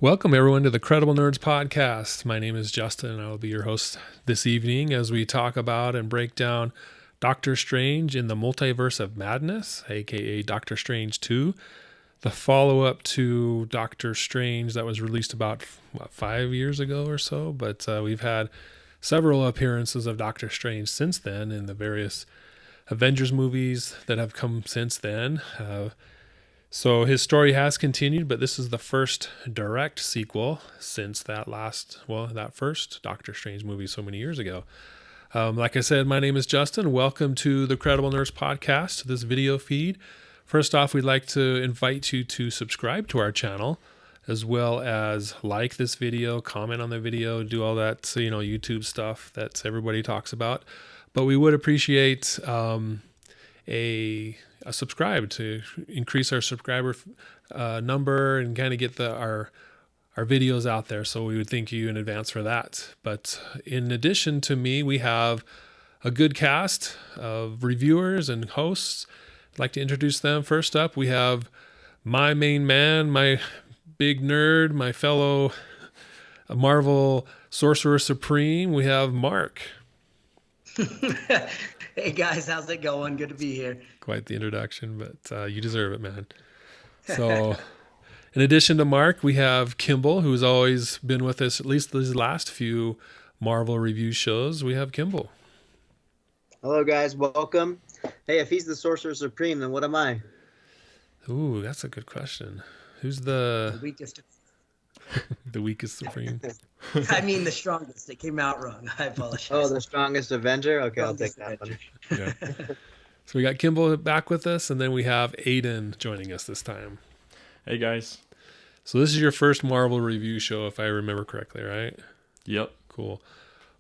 Welcome, everyone, to the Credible Nerds podcast. My name is Justin, and I will be your host this evening as we talk about and break down Doctor Strange in the Multiverse of Madness, aka Doctor Strange 2, the follow-up to Doctor Strange that was released about 5 years ago or so, but we've had several appearances of Doctor Strange since then in the various Avengers movies that have come since then. So his story has continued, but this is the first direct sequel since that first Doctor Strange movie so many years ago. Like I said, my name is Justin. Welcome to the Credible Nerds podcast, this video feed. First off, we'd like to invite you to subscribe to our channel, as well as like this video, comment on the video, do all that, YouTube stuff that everybody talks about. But we would appreciate a subscribe to increase our subscriber number and kind of get our videos out there. So we would thank you in advance for that. But in addition to me, we have a good cast of reviewers and hosts. I'd like to introduce them. First up, we have my main man, my big nerd, my fellow Marvel Sorcerer Supreme. We have Mark. Hey guys, how's it going? Good to be here. Quite the introduction, but you deserve it, man. So, in addition to Mark, we have Kimball, who's always been with us at least these last few Marvel review shows. We have Kimball. Hello, guys. Welcome. Hey, if he's the Sorcerer Supreme, then what am I? Ooh, that's a good question. Who's the weakest? The weakest Supreme? I mean, the strongest. It came out wrong. I apologize. Oh, the strongest Avenger? Okay, I'll take that one. Yeah. So we got Kimball back with us, and then we have Aiden joining us this time. Hey, guys. So this is your first Marvel review show, if I remember correctly, right? Yep. Cool.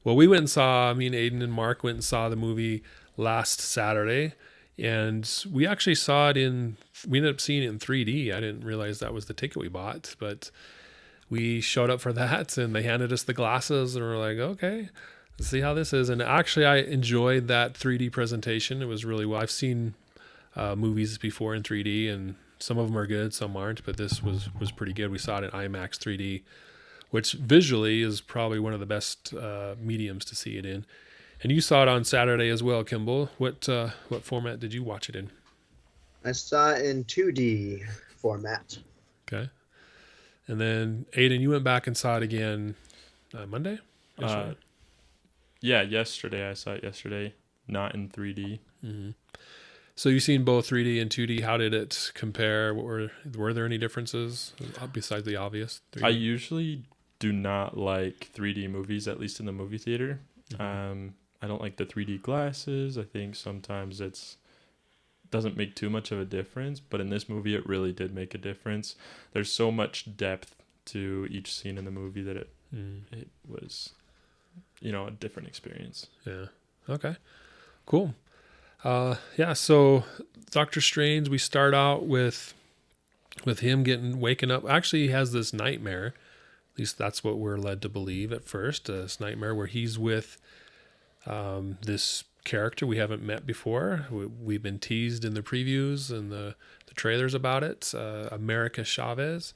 Well, me and Aiden and Mark went and saw the movie last Saturday, and we actually saw it we ended up seeing it in 3D. I didn't realize that was the ticket we bought, but we showed up for that, and they handed us the glasses, and we're like, okay, let's see how this is. And actually, I enjoyed that 3D presentation. It was really well. I've seen movies before in 3D, and some of them are good, some aren't, but this was pretty good. We saw it in IMAX 3D, which visually is probably one of the best mediums to see it in. And you saw it on Saturday as well, Kimball. What format did you watch it in? I saw it in 2D format. Okay. And then, Aiden, you went back and saw it again Monday? Yeah, yesterday. I saw it yesterday, not in 3D. Mm-hmm. So you've seen both 3D and 2D. How did it compare? Were there any differences besides the obvious 3D? I usually do not like 3D movies, at least in the movie theater. Mm-hmm. I don't like the 3D glasses. I think sometimes doesn't make too much of a difference, but in this movie it really did make a difference. There's so much depth to each scene in the movie that it was a different experience. Yeah. Okay. Cool. So Doctor Strange, we start out with him waking up. Actually, he has this nightmare. At least that's what we're led to believe at first. This nightmare where he's with this character we haven't met before. We've been teased in the previews and the trailers about it. America Chavez,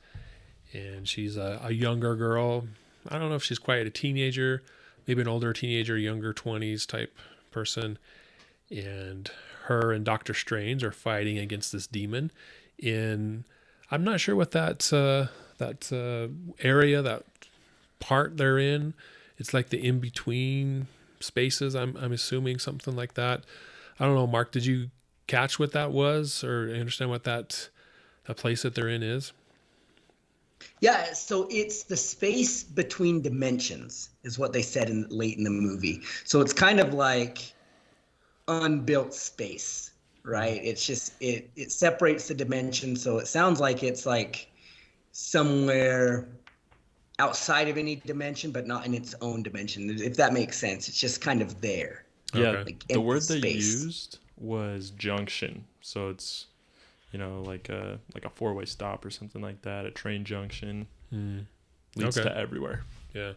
and she's a younger girl. I don't know if she's quite a teenager, maybe an older teenager, younger 20s type person. And her and Doctor Strange are fighting against this demon. I'm not sure what that area, that part they're in. It's like the in between spaces. I'm assuming something like that. I don't know, Mark, did you catch what that was, or understand what that place that they're in is? Yeah, so it's the space between dimensions is what they said late in the movie. So it's kind of like unbuilt space, right? It's just it separates the dimensions, so it sounds like it's like somewhere outside of any dimension, but not in its own dimension, if that makes sense. It's just kind of there. Yeah, okay. Like the word space. they used was junction, so it's like a four-way stop or something like that. A train junction leads to everywhere. Yeah.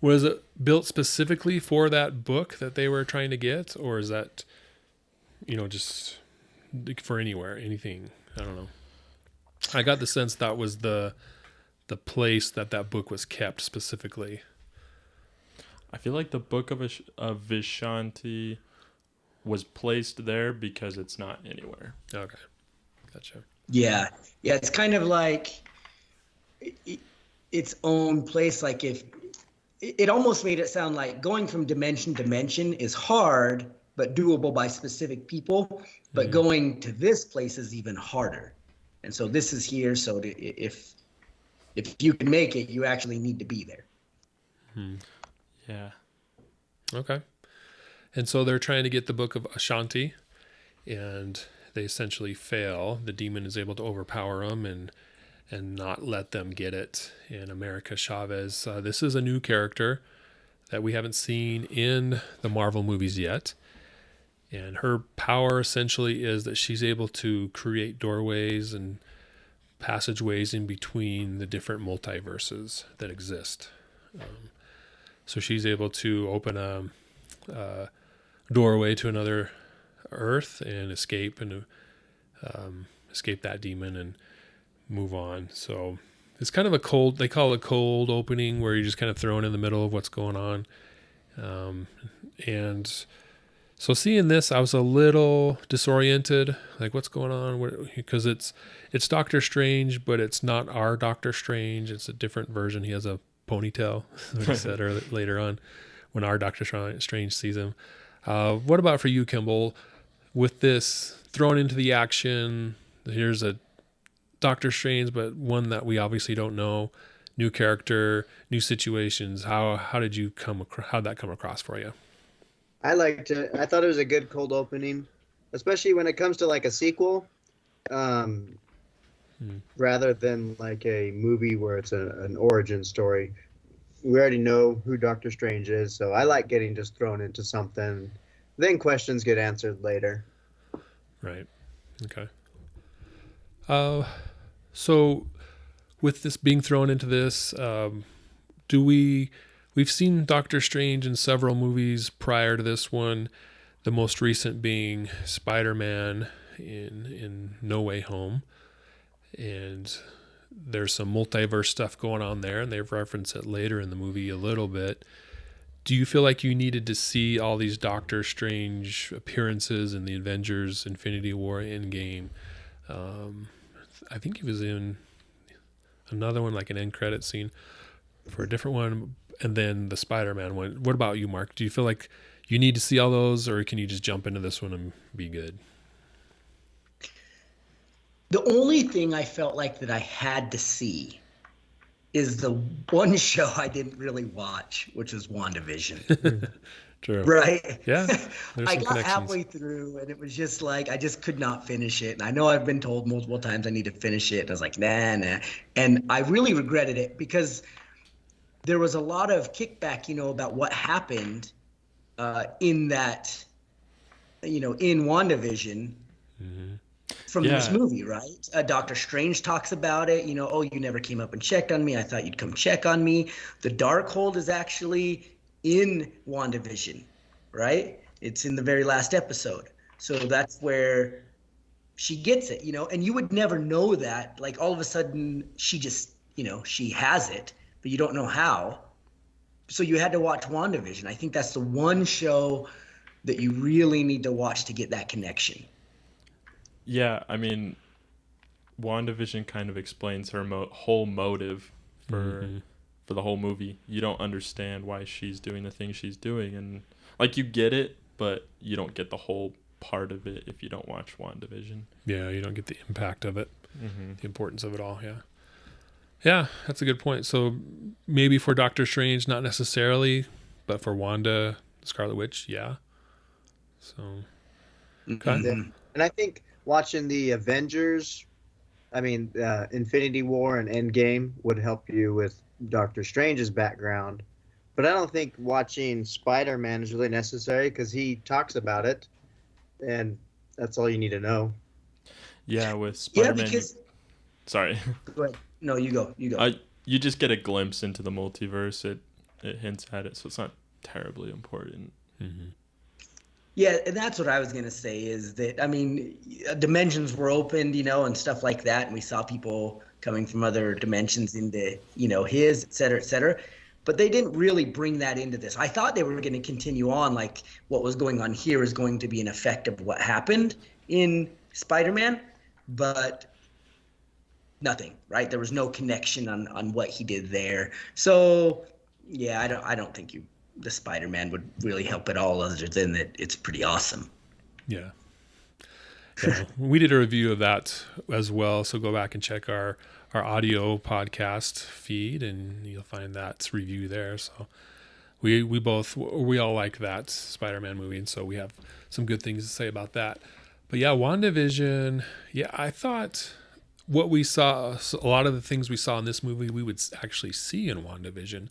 Was it built specifically for that book that they were trying to get, or is that just for anywhere, anything? I don't know. I got the sense that was the the place that book was kept specifically. I feel like the Book of Vishanti was placed there because it's not anywhere. Okay, gotcha. Yeah, yeah, it's kind of like its own place. Like if it almost made it sound like going from dimension to dimension is hard, but doable by specific people. But going to this place is even harder. And so this is here. So if you can make it, you actually need to be there. Yeah. Okay. And so they're trying to get the Book of Ashanti, and they essentially fail. The demon is able to overpower them and not let them get it. And America Chavez, this is a new character that we haven't seen in the Marvel movies yet. And her power essentially is that she's able to create doorways and passageways in between the different multiverses that exist. So she's able to open a doorway to another Earth and escape that demon and move on. So it's kind of they call it a cold opening, where you're just kind of thrown in the middle of what's going on. And so seeing this, I was a little disoriented, like what's going on? Because it's Doctor Strange, but it's not our Doctor Strange. It's a different version. He has a ponytail, like I said later on, when our Doctor Strange sees him. What about for you, Kimball? With this thrown into the action, here's a Doctor Strange, but one that we obviously don't know. New character, new situations. How'd that come across for you? I liked it. I thought it was a good cold opening, especially when it comes to like a sequel, rather than like a movie where it's an origin story. We already know who Doctor Strange is, so I like getting just thrown into something. Then questions get answered later. Right. Okay. So with this being thrown into this, we've seen Doctor Strange in several movies prior to this one, the most recent being Spider-Man in No Way Home. And there's some multiverse stuff going on there, and they've referenced it later in the movie a little bit. Do you feel like you needed to see all these Doctor Strange appearances in the Avengers, Infinity War, Endgame? I think he was in another one, like an end credit scene for a different one, and then the Spider-Man one. What about you, Mark? Do you feel like you need to see all those, or can you just jump into this one and be good? The only thing I felt like that I had to see is the one show I didn't really watch, which was WandaVision. True. Right? Yeah. I got halfway through and it was just like, I just could not finish it. And I know I've been told multiple times I need to finish it. And I was like, nah. And I really regretted it because there was a lot of kickback, about what happened in that, in WandaVision. Mm-hmm. From this movie, right? Doctor Strange talks about it. Oh, you never came up and checked on me. I thought you'd come check on me. The Darkhold is actually in WandaVision, right? It's in the very last episode. So that's where she gets it, and you would never know that. Like all of a sudden she just, she has it, but you don't know how. So you had to watch WandaVision. I think that's the one show that you really need to watch to get that connection. Yeah, I mean, WandaVision kind of explains her whole motive for the whole movie. You don't understand why she's doing the things she's doing, and like you get it, but you don't get the whole part of it if you don't watch WandaVision. Yeah, you don't get the impact of it, the importance of it all. Yeah, that's a good point. So maybe for Doctor Strange, not necessarily, but for Wanda, Scarlet Witch, yeah. So, okay. And I think watching the Avengers, Infinity War and Endgame would help you with Doctor Strange's background. But I don't think watching Spider-Man is really necessary because he talks about it, and that's all you need to know. Yeah, with Spider-Man. Yeah, because... Sorry. Go ahead. No, you go. You just get a glimpse into the multiverse. It hints at it, so it's not terribly important. Mm-hmm. Yeah, and that's what I was going to say is that, dimensions were opened, and stuff like that. And we saw people coming from other dimensions into, his, et cetera, et cetera. But they didn't really bring that into this. I thought they were going to continue on, like what was going on here is going to be an effect of what happened in Spider-Man, but nothing, right? There was no connection on what he did there. So yeah, I don't think the Spider-Man would really help at all, other than that it's pretty awesome. Yeah. We did a review of that as well, so go back and check our audio podcast feed and you'll find that review there. So we all like that Spider-Man movie, and so we have some good things to say about that. But yeah, WandaVision, I thought what we saw, a lot of the things we saw in this movie we would actually see in WandaVision,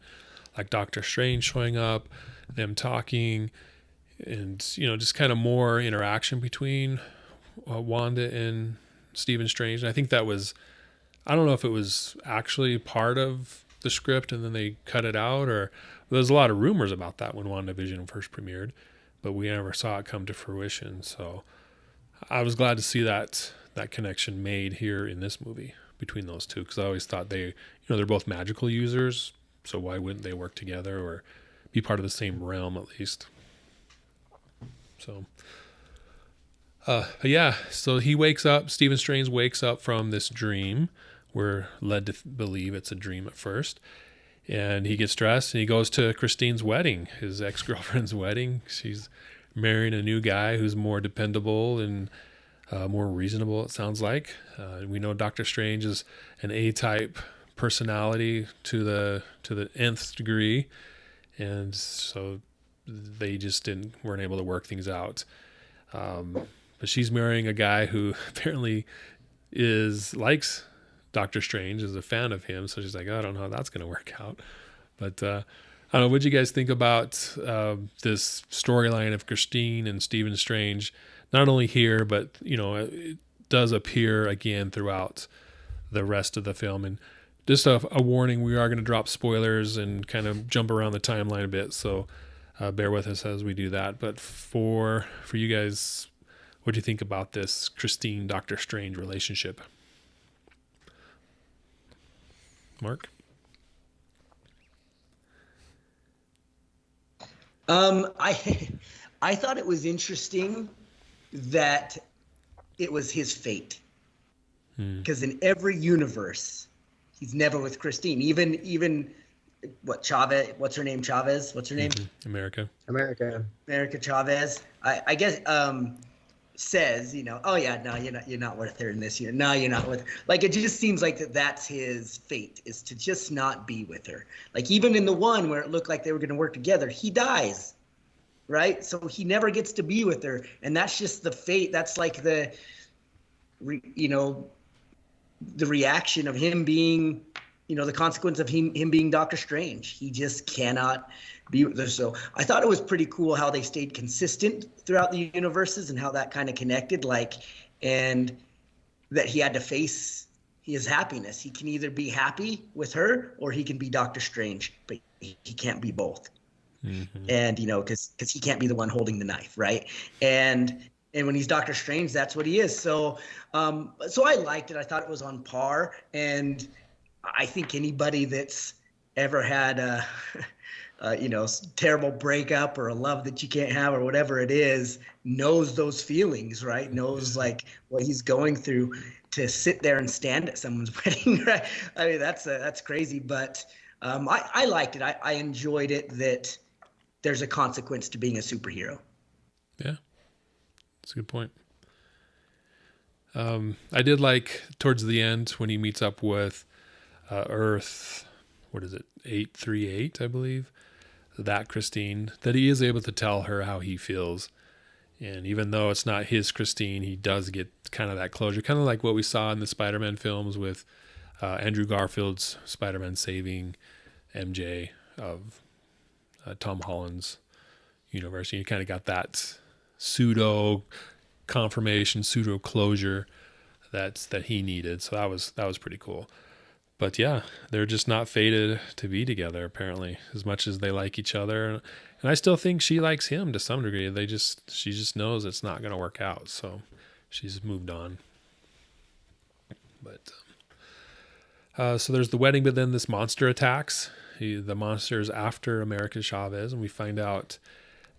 like Doctor Strange showing up, them talking, and just kind of more interaction between Wanda and Stephen Strange. And I think that was, I don't know if it was actually part of the script and then they cut it out, or there's a lot of rumors about that when WandaVision first premiered, but we never saw it come to fruition. So I was glad to see that connection made here in this movie between those two, because I always thought they're both magical users, so why wouldn't they work together or be part of the same realm at least? So so he wakes up, Stephen Strange wakes up from this dream. We're led to believe it's a dream at first. And he gets dressed and he goes to Christine's wedding, his ex-girlfriend's wedding. She's marrying a new guy who's more dependable and more reasonable, it sounds like. We know Doctor Strange is an A-type personality to the nth degree. And so they just weren't able to work things out. But she's marrying a guy who apparently likes Doctor Strange, is a fan of him. So she's like, I don't know how that's going to work out. But I don't know. What'd you guys think about this storyline of Christine and Stephen Strange? Not only here, but it does appear again throughout the rest of the film. And just a warning: we are going to drop spoilers and kind of jump around the timeline a bit. So bear with us as we do that. But for you guys, what do you think about this Christine Doctor Strange relationship? Mark? I thought it was interesting that it was his fate, because in every universe he's never with Christine. Even what, Chavez, what's her name? Chavez, what's her name? America Chavez. I guess says, oh yeah, no, you're not worth her in this year. No, you're not with her. Like, it just seems like that's his fate, is to just not be with her. Like, even in the one where it looked like they were going to work together, he dies, right? So he never gets to be with her, and that's just the fate. That's like the reaction of him being, the consequence of him being Doctor Strange. He just cannot be with her. So I thought it was pretty cool how they stayed consistent throughout the universes and how that kind of connected, and that he had to face his happiness. He can either be happy with her or he can be Doctor Strange, but he can't be both. Mm-hmm. And, because he can't be the one holding the knife, right? And when he's Doctor Strange, that's what he is. So I liked it. I thought it was on par. And I think anybody that's ever had a terrible breakup or a love that you can't have or whatever it is knows those feelings, right? Knows like what he's going through to sit there and stand at someone's wedding, right? I mean, that's crazy, but I liked it. I enjoyed it that there's a consequence to being a superhero. Yeah, that's a good point. I did like towards the end when he meets up with Earth, what is it, 838, I believe, that Christine, that he is able to tell her how he feels. And even though it's not his Christine, he does get kind of that closure, kind of like what we saw in the Spider-Man films with Andrew Garfield's Spider-Man saving MJ of Tom Holland's universe. You kind of got that pseudo confirmation, pseudo closure that he needed. So that was pretty cool. But yeah, they're just not fated to be together, apparently, as much as they like each other. And I still think she likes him to some degree. She just knows it's not going to work out. So she's moved on. But So there's the wedding, but then this monster attacks. The monster is after America Chavez, and we find out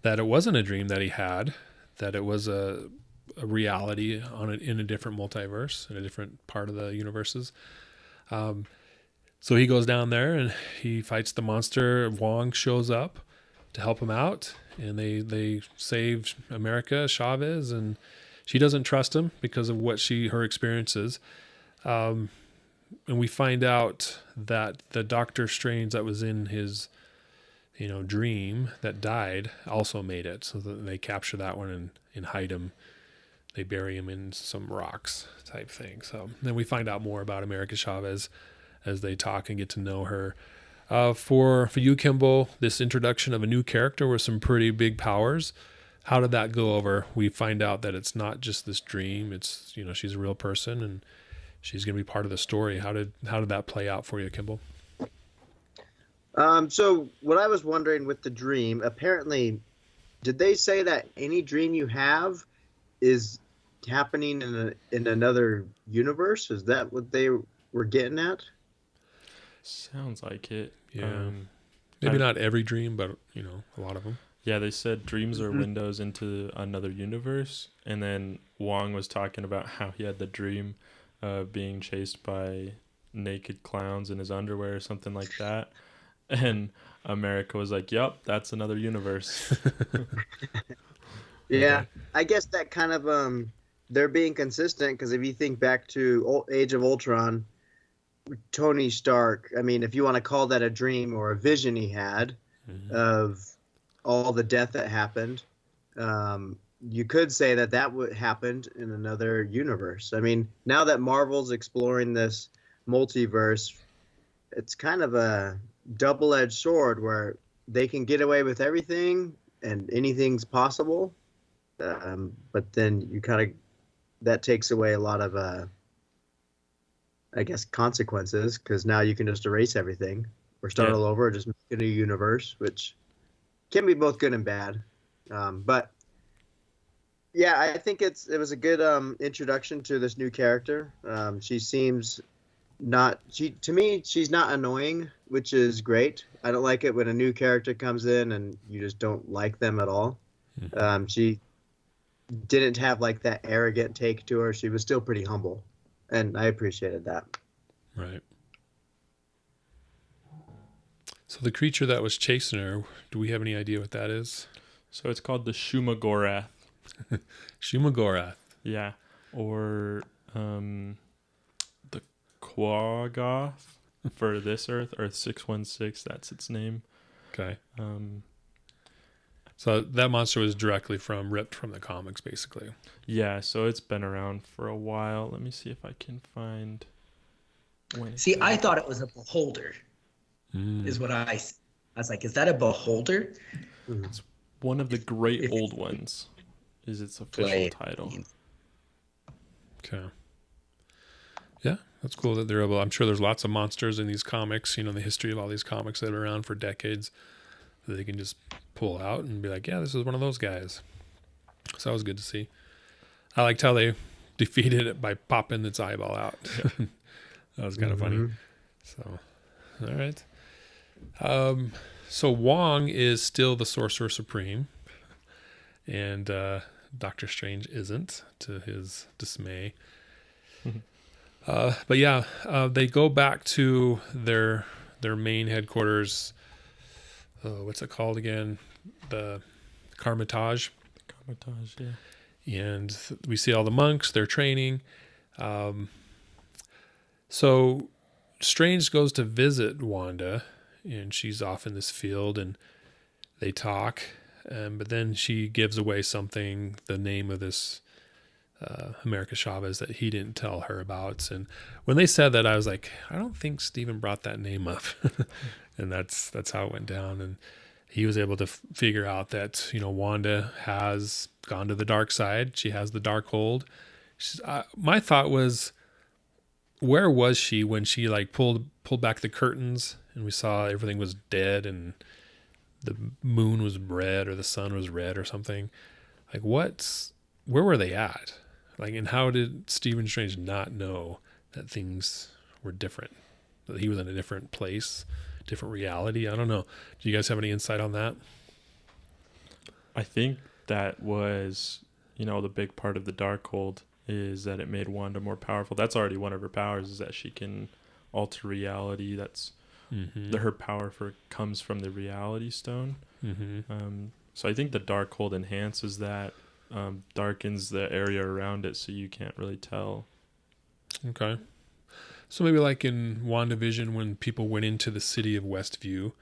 that it wasn't a dream that he had, that it was a reality in a different multiverse, in a different part of the universes. So he goes down there and he fights the monster. Wong shows up to help him out, and they save America Chavez, and she doesn't trust him because of what her experiences. And we find out that the Doctor Strange that was in his, dream that died also made it. So that they capture that one and hide him. They bury him in some rocks type thing. So then we find out more about America Chavez as they talk and get to know her. For you, Kimball, this introduction of a new character with some pretty big powers, how did that go over? We find out that it's not just this dream. It's, she's a real person and she's going to be part of the story. How did that play out for you, Kimball? So what I was wondering with the dream, apparently, did they say that any dream you have is happening in another universe? Is that what they were getting at? Sounds like it. Yeah. Maybe not every dream, but a lot of them. Yeah, they said dreams are windows into another universe, and then Wong was talking about how he had the dream of being chased by naked clowns in his underwear or something like that. And America was like, "Yep, that's another universe." Yeah, I guess that kind of they're being consistent, because if you think back to Age of Ultron, Tony Stark, I mean, if you want to call that a dream or a vision he had of all the death that happened, you could say that happened in another universe. I mean, now that Marvel's exploring this multiverse, it's kind of a double-edged sword where they can get away with everything and anything's possible, but then that takes away a lot of I guess consequences, because now you can just erase everything or start all over, or just make a new universe, which can be both good and bad. But yeah, I think it was a good introduction to this new character. She seems to me, she's not annoying, which is great. I don't like it when a new character comes in and you just don't like them at all. She didn't have like that arrogant take to her. She was still pretty humble, and I appreciated that. Right. So the creature that was chasing her, do we have any idea what that is? So it's called the Shumagorath. Shumagorath. Yeah. Or the Quaggoth for this Earth 616. That's its name. Okay. So that monster was ripped from the comics, basically. Yeah, so it's been around for a while. Let me see if I can find when. See, I thought it was a beholder. Is what I was like, is that a beholder? It's one of the great old ones. Is its official title. Okay. Yeah, that's cool that they're able. I'm sure there's lots of monsters in these comics, the history of all these comics that have been around for decades, that they can just pull out and be like, yeah, this is one of those guys. So that was good to see. I liked how they defeated it by popping its eyeball out. That was kind of funny. So, all right. So Wong is still the Sorcerer Supreme, and Doctor Strange isn't, to his dismay. But yeah, they go back to their main headquarters. What's it called again? The Carmitage. Carmitage, yeah. And we see all the monks, they're training. So Strange goes to visit Wanda, and she's off in this field, and they talk. But then she gives away something, the name of this America Chavez, that he didn't tell her about. And when they said that, I was like, I don't think Steven brought that name up. And that's how it went down. And he was able to figure out that, Wanda has gone to the dark side. She has the dark hold. My thought was, where was she when she pulled back the curtains and we saw everything was dead and the moon was red or the sun was red or something? Where were they at? And how did Stephen Strange not know that things were different? that he was in a different place, different reality. I don't know. Do you guys have any insight on that? I think that was, the big part of the Darkhold is that it made Wanda more powerful. That's already one of her powers, is that she can alter reality. That's her power comes from the Reality Stone. So I think the Darkhold enhances that, darkens the area around it, so you can't really tell. Okay. So maybe like in WandaVision, when people went into the city of Westview,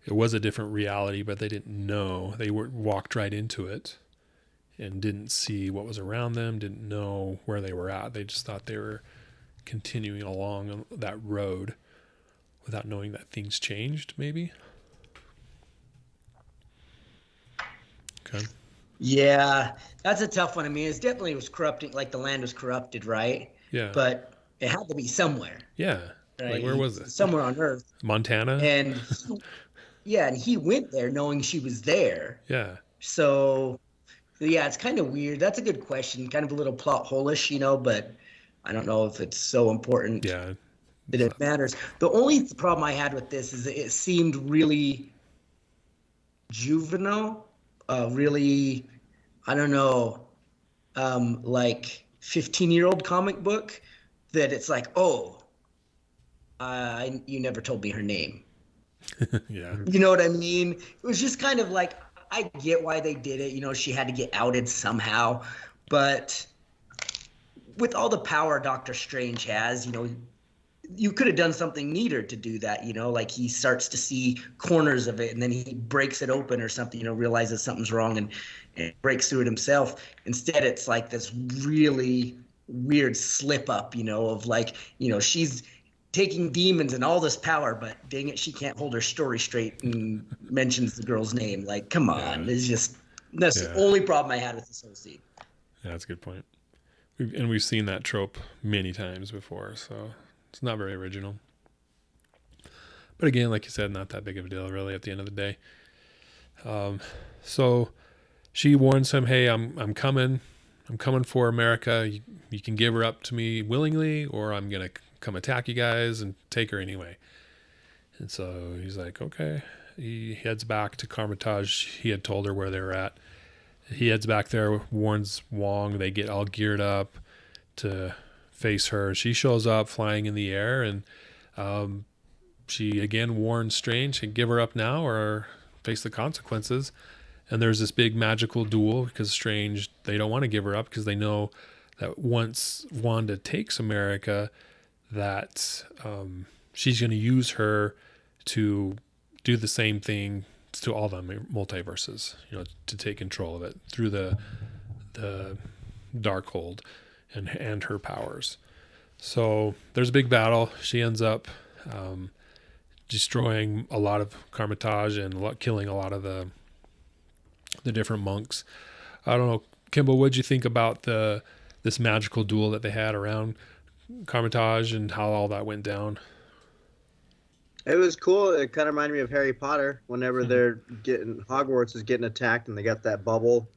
it was a different reality, but they didn't know. They walked right into it and didn't see what was around them, didn't know where they were at. They just thought they were continuing along that road without knowing that things changed, maybe. Okay. Yeah, that's a tough one. I mean, it was corrupting, like the land was corrupted, right? Yeah. But it had to be somewhere. Yeah. Right? Like, where was it? Somewhere on Earth. Montana? And he went there knowing she was there. Yeah. So, yeah, it's kind of weird. That's a good question. Kind of a little plot hole-ish, but I don't know if it's so important Yeah. that it matters. The only problem I had with this is it seemed really juvenile, really, I don't know, like 15-year-old comic book, that it's like, you never told me her name. Yeah. You know what I mean? It was just kind of like, I get why they did it. She had to get outed somehow. But with all the power Doctor Strange has, you could have done something neater to do that, like he starts to see corners of it and then he breaks it open or something, realizes something's wrong and breaks through it himself. Instead, it's like this really weird slip up, of like, she's taking demons and all this power, but dang it, she can't hold her story straight and mentions the girl's name. Like, come on. It's just, that's the only problem I had with this whole scene. Yeah, that's a good point. We've seen that trope many times before, so it's not very original. But again, like you said, not that big of a deal really at the end of the day. So she warns him, hey, I'm coming for America. You can give her up to me willingly, or I'm going to come attack you guys and take her anyway. And so he's like, okay. He heads back to Carmitage. He had told her where they were at. He heads back there, warns Wong. They get all geared up to face her. She shows up flying in the air, and she again warns Strange to give her up now or face the consequences. And there's this big magical duel because Strange, they don't want to give her up because they know that once Wanda takes America, that she's going to use her to do the same thing to all the multiverses, to take control of it through the Darkhold and her powers. So there's a big battle. She ends up destroying a lot of Carmitage and killing a lot of the different monks. I don't know, Kimball, what'd you think about this magical duel that they had around Carmitage and how all that went down? It was cool. It kind of reminded me of Harry Potter whenever they're Hogwarts is getting attacked and they got that bubble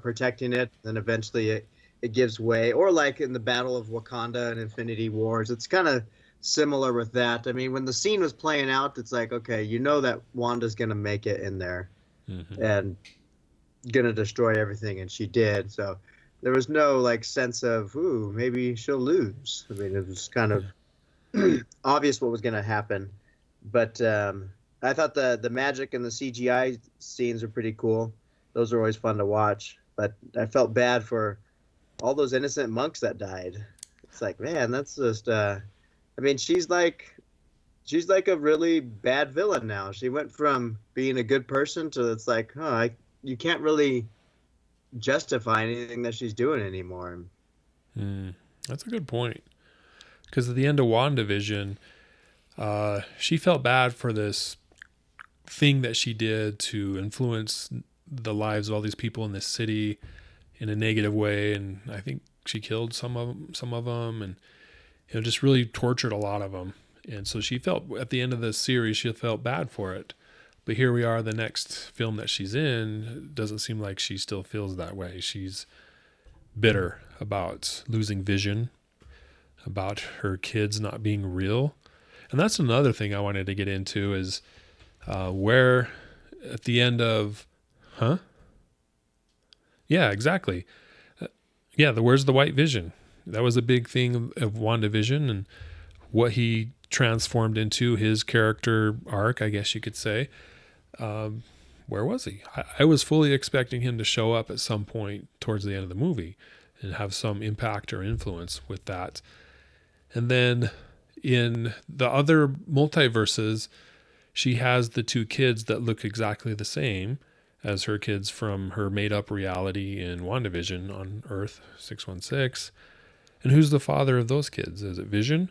protecting it. Then eventually it gives way. Or like in the Battle of Wakanda and Infinity Wars, it's kind of similar with that. I mean, when the scene was playing out, it's like, okay, that Wanda's going to make it in there and going to destroy everything. And she did. So there was no like sense of, ooh, maybe she'll lose. I mean, it was kind of obvious what was going to happen. But I thought the magic and the CGI scenes were pretty cool. Those are always fun to watch. But I felt bad for all those innocent monks that died. It's like, man, that's just. I mean, she's like a really bad villain now. She went from being a good person to it's like, you can't really justify anything that she's doing anymore. That's a good point. Because at the end of WandaVision, she felt bad for this thing that she did to influence the lives of all these people in this city in a negative way, and I think she killed some of them, and just really tortured a lot of them. And so she felt at the end of the series, she felt bad for it. But here we are, the next film that she's in, it doesn't seem like she still feels that way. She's bitter about losing Vision, about her kids not being real. And that's another thing I wanted to get into is where at the end of, huh? Yeah, exactly. Where's the white vision? That was a big thing of WandaVision and what he transformed into, his character arc, I guess you could say. Where was he? I was fully expecting him to show up at some point towards the end of the movie and have some impact or influence with that. And then in the other multiverses, she has the two kids that look exactly the same as her kids from her made-up reality in WandaVision on Earth 616. And who's the father of those kids? Is it Vision?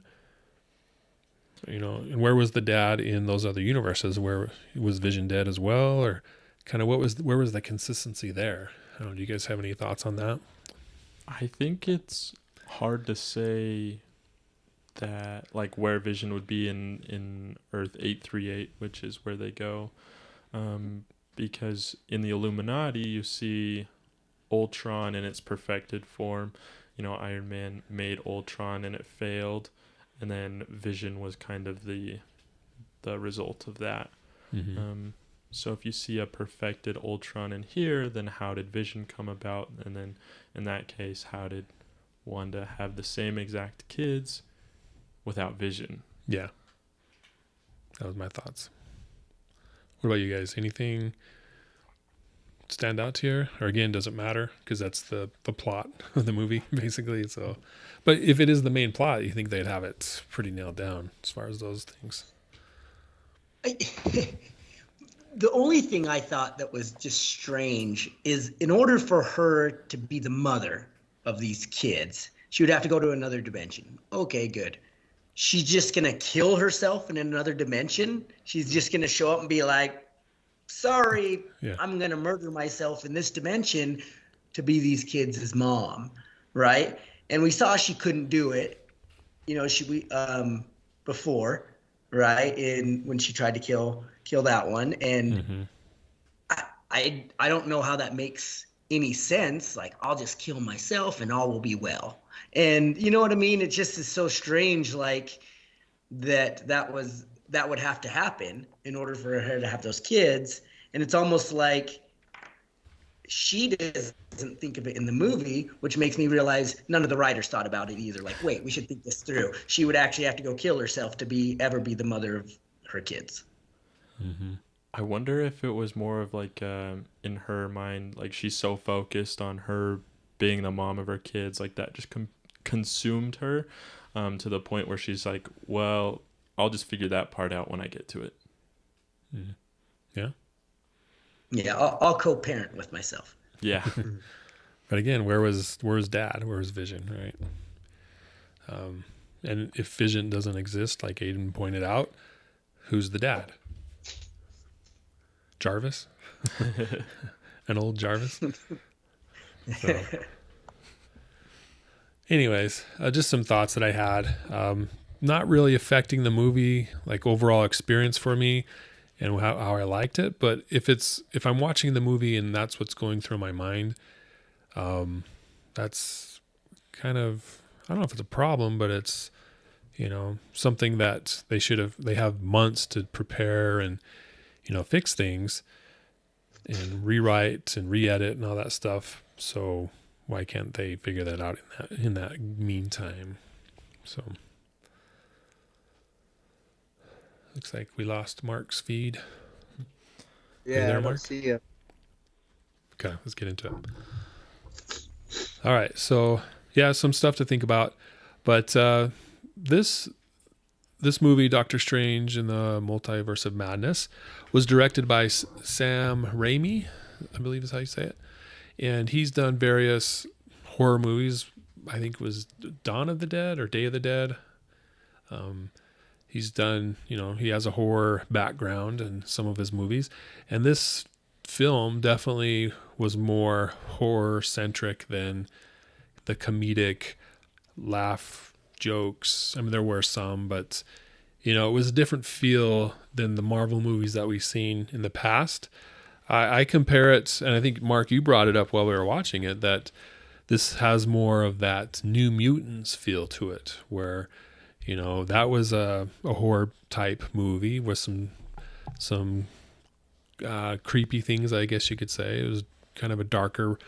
And where was the dad in those other universes? Where was Vision dead as well? Or kind of where was the consistency there? I don't know, do you guys have any thoughts on that? I think it's hard to say that, like, where Vision would be in Earth 838, which is where they go. Because in the Illuminati, you see Ultron in its perfected form. Iron Man made Ultron and it failed. And then Vision was kind of the result of that. Mm-hmm. So if you see a perfected Ultron in here, then how did Vision come about? And then in that case, how did Wanda have the same exact kids without Vision? Yeah. That was my thoughts. What about you guys? Anything stand out to you? Or again, doesn't matter because that's the plot of the movie, basically. So, but if it is the main plot, you think they'd have it pretty nailed down as far as those things. The only thing I thought that was just strange is in order for her to be the mother of these kids, she would have to go to another dimension. Okay, good. She's just going to kill herself in another dimension? She's just going to show up and be like, sorry, I'm going to murder myself in this dimension to be these kids' mom, right? And we saw she couldn't do it, before, right? When she tried to kill that one. And I don't know how that makes any sense. Like, I'll just kill myself and all will be well. And you know what I mean? It just is so strange, like that would have to happen in order for her to have those kids. And it's almost like she doesn't think of it in the movie, which makes me realize none of the writers thought about it either. Like, wait, we should think this through. She would actually have to go kill herself to ever be the mother of her kids. Mm-hmm. I wonder if it was more of like in her mind, like she's so focused on her being the mom of her kids, like that just consumed her to the point where she's like, well, I'll just figure that part out when I get to it. Mm-hmm. Yeah. Yeah, I'll co-parent with myself. Yeah. But again, where was Dad? Where was Vision, right? And if Vision doesn't exist, like Aiden pointed out, who's the dad? Jarvis? An old Jarvis? So. Anyways, just some thoughts that I had. Not really affecting the movie, like overall experience for me and how I liked it. But if I'm watching the movie and that's what's going through my mind, that's kind of, I don't know if it's a problem, but it's, something that they have months to prepare and, fix things and rewrite and re-edit and all that stuff. So why can't they figure that out in that meantime? So looks like we lost Mark's feed. Yeah, there, I Mark? don't see you. Okay, let's get into it. All right, so yeah, some stuff to think about, but this movie, Doctor Strange in the Multiverse of Madness, was directed by Sam Raimi, I believe is how you say it, and he's done various horror movies. I think it was Dawn of the Dead or Day of the Dead. He's done, he has a horror background in some of his movies, and this film definitely was more horror centric than the comedic laugh jokes. I mean, there were some, but it was a different feel than the Marvel movies that we've seen in the past. I compare it, and I think Mark, you brought it up while we were watching it, that this has more of that New Mutants feel to it, where You know, that was a horror type movie with some creepy things, I guess you could say. It was kind of a darker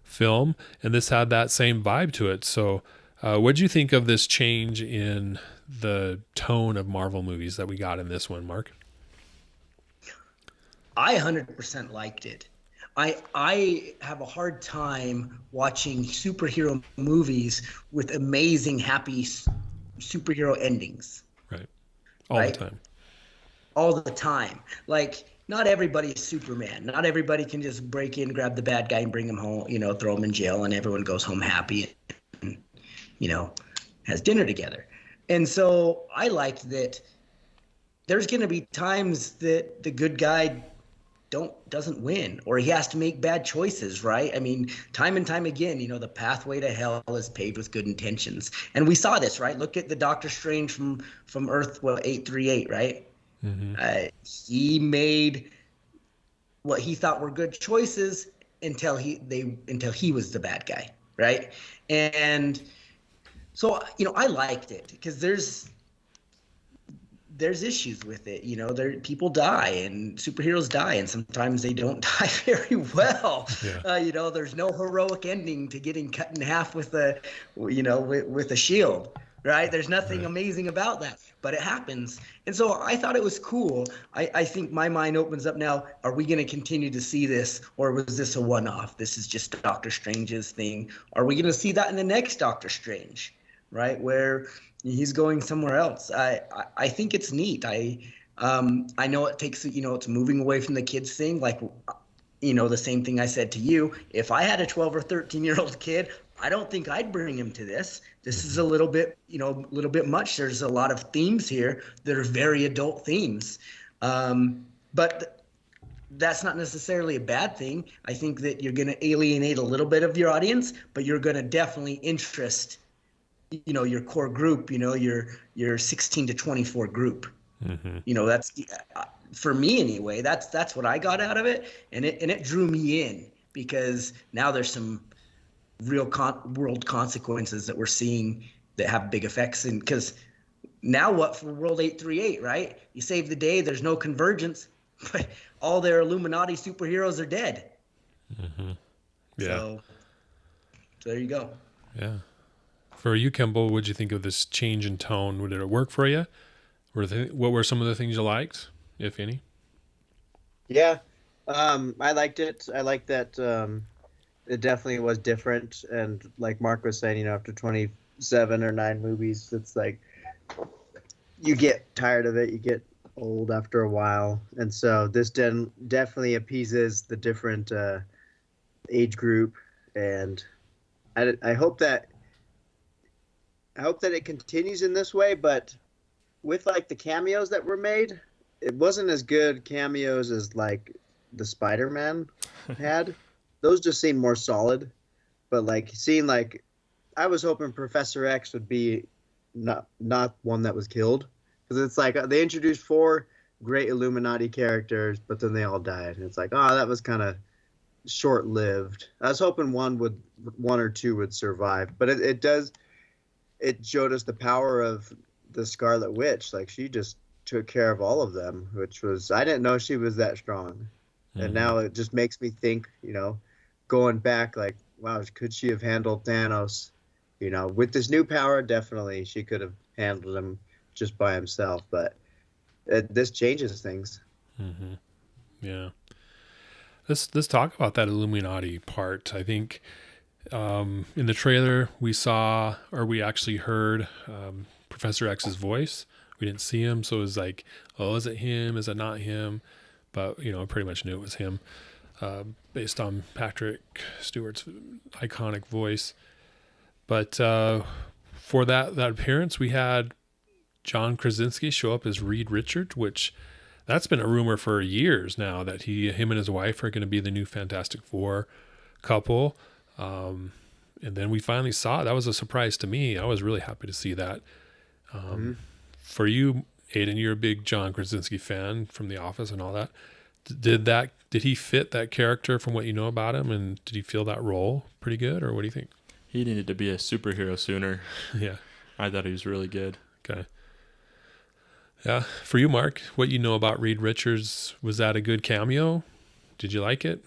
film, and this had that same vibe to it. So what'd you think of this change in the tone of Marvel movies that we got in this one, Mark? I 100% liked it. I have a hard time watching superhero movies with amazing, happy superhero endings. Right. All the time. All the time. Like, not everybody is Superman. Not everybody can just break in, grab the bad guy, and bring him home, throw him in jail, and everyone goes home happy and, has dinner together. And so I liked that there's going to be times that the good guy doesn't win, or he has to make bad choices, right? I mean, time and time again, the pathway to hell is paved with good intentions. And we saw this, right? Look at the Doctor Strange from Earth 838, right? Mm-hmm. He made what he thought were good choices until he was the bad guy, right? And so, I liked it because there's issues with it. People die and superheroes die, and sometimes they don't die very well. Yeah. There's no heroic ending to getting cut in half with a shield, right? There's nothing amazing about that, but it happens. And so I thought it was cool. I think my mind opens up now. Are we going to continue to see this, or was this a one-off? This is just Doctor Strange's thing. Are we going to see that in the next Doctor Strange, right? Where he's going somewhere else. I think it's neat. I know it takes, it's moving away from the kids thing. Like, the same thing I said to you. If I had a 12 or 13-year-old kid, I don't think I'd bring him to this. This is a little bit much. There's a lot of themes here that are very adult themes. But that's not necessarily a bad thing. I think that you're going to alienate a little bit of your audience, but you're going to definitely interest your core group, your 16 to 24 group. Mm-hmm. That's for me anyway. That's what I got out of it, and it drew me in because now there's some real world consequences that we're seeing that have big effects. And because now what for World 838, right? You save the day. There's no convergence, but all their Illuminati superheroes are dead. Mm-hmm. Yeah. So there you go. Yeah. For you, Kimball, what did you think of this change in tone? Did it work for you? What were some of the things you liked, if any? Yeah, I liked it. I liked that it definitely was different. And like Mark was saying, after 27 or 9 movies, it's like you get tired of it. You get old after a while. And so this definitely appeases the different age group. And I hope that it continues in this way, but with like the cameos that were made, it wasn't as good cameos as like the Spider-Man had. Those just seemed more solid, but like seeing like I was hoping Professor X would be not one that was killed, because it's like they introduced 4 great Illuminati characters, but then they all died, and it's like, oh, that was kind of short-lived. I was hoping one or two would survive, but it showed us the power of the Scarlet Witch. Like, she just took care of all of them, which was, I didn't know she was that strong. Mm-hmm. And now it just makes me think, going back, like, wow, could she have handled Thanos? With this new power, definitely she could have handled him just by himself. But this changes things. Mm-hmm. Yeah. Let's talk about that Illuminati part. I think in the trailer we actually heard Professor X's voice. We didn't see him, so it was like, oh, is it him? Is it not him? But I pretty much knew it was him, based on Patrick Stewart's iconic voice. But for that appearance, we had John Krasinski show up as Reed Richards, which that's been a rumor for years now that him and his wife are going to be the new Fantastic Four couple. And then we finally saw it. That was a surprise to me. I was really happy to see that. For you, Aiden, you're a big John Krasinski fan from The Office and all that. Did he fit that character from what you know about him, and did he feel that role pretty good, or what do you think? He needed to be a superhero sooner. Yeah. I thought he was really good. Okay. Yeah. For you, Mark, what you know about Reed Richards, was that a good cameo? Did you like it?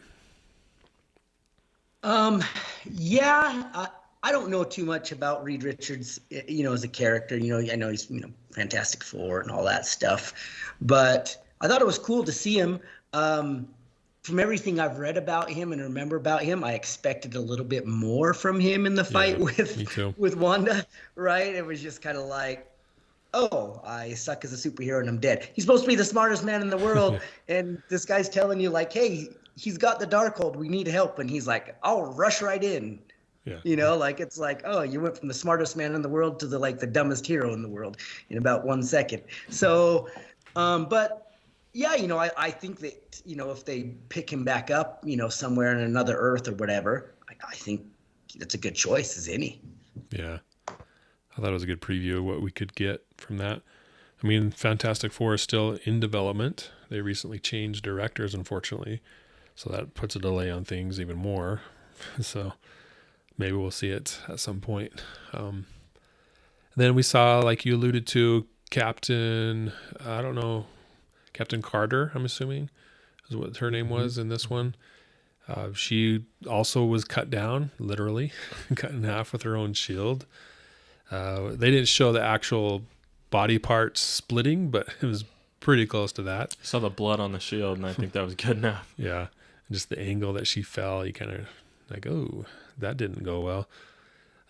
Yeah, I don't know too much about Reed Richards, as a character. I know he's, Fantastic Four and all that stuff, but I thought it was cool to see him. From everything I've read about him and remember about him, I expected a little bit more from him in the fight Me too. with Wanda, right? It was just kind of like, oh, I suck as a superhero and I'm dead. He's supposed to be the smartest man in the world, and this guy's telling you like, hey, he's got the Darkhold, we need help, and he's like, I'll rush right in. Yeah. It's like, oh, you went from the smartest man in the world to the dumbest hero in the world in about 1 second. So, but yeah, I think that, if they pick him back up, somewhere in another Earth or whatever, I think that's a good choice as any. Yeah. I thought it was a good preview of what we could get from that. I mean, Fantastic Four is still in development. They recently changed directors, unfortunately. So that puts a delay on things even more. So maybe we'll see it at some point. Then we saw, like you alluded to, Captain Carter, I'm assuming, is what her name was in this one. She also was cut down, literally, cut in half with her own shield. They didn't show the actual body parts splitting, but it was pretty close to that. I saw the blood on the shield, and I think that was good enough. Yeah. Just the angle that she fell, you kind of like, oh, that didn't go well.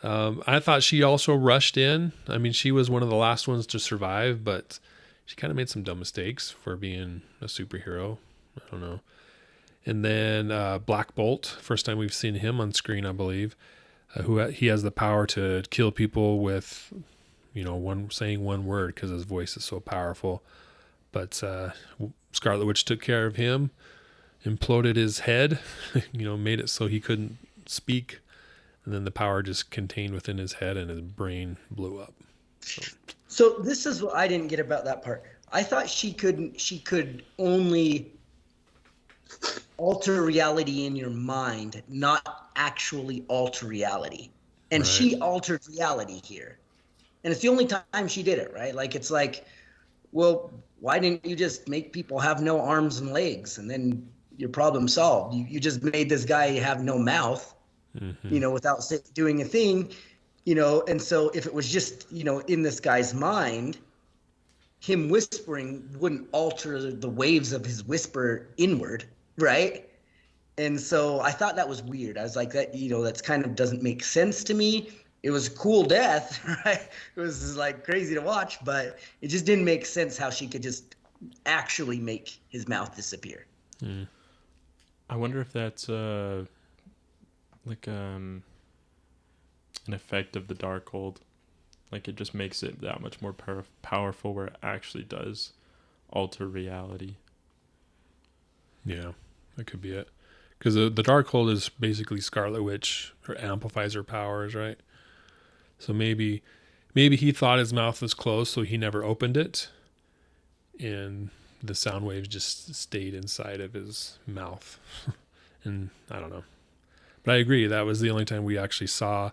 I thought she also rushed in. I mean, she was one of the last ones to survive, but she kind of made some dumb mistakes for being a superhero. I don't know. And then Black Bolt, first time we've seen him on screen, I believe. He has the power to kill people with, saying one word because his voice is so powerful. But Scarlet Witch took care of him, imploded his head, made it so he couldn't speak, and then the power just contained within his head and his brain blew up. So this is what I didn't get about that part. I thought she could only alter reality in your mind, not actually alter reality. And Right. She altered reality here. And it's the only time she did it, right? Like, it's like, well, why didn't you just make people have no arms and legs and then your problem solved? You just made this guy have no mouth, without doing a thing, and so if it was just, in this guy's mind, him whispering wouldn't alter the waves of his whisper inward, right? And so I thought that was weird. I was like, that's kind of doesn't make sense to me. It was a cool death, right? It was like crazy to watch, but it just didn't make sense how she could just actually make his mouth disappear. I wonder if that's an effect of the Darkhold. Like, it just makes it that much more powerful where it actually does alter reality. Yeah, that could be it. Because the Darkhold is basically Scarlet Witch, or amplifies her powers, right? So maybe he thought his mouth was closed, so he never opened it, and the sound waves just stayed inside of his mouth. And I don't know. But I agree, that was the only time we actually saw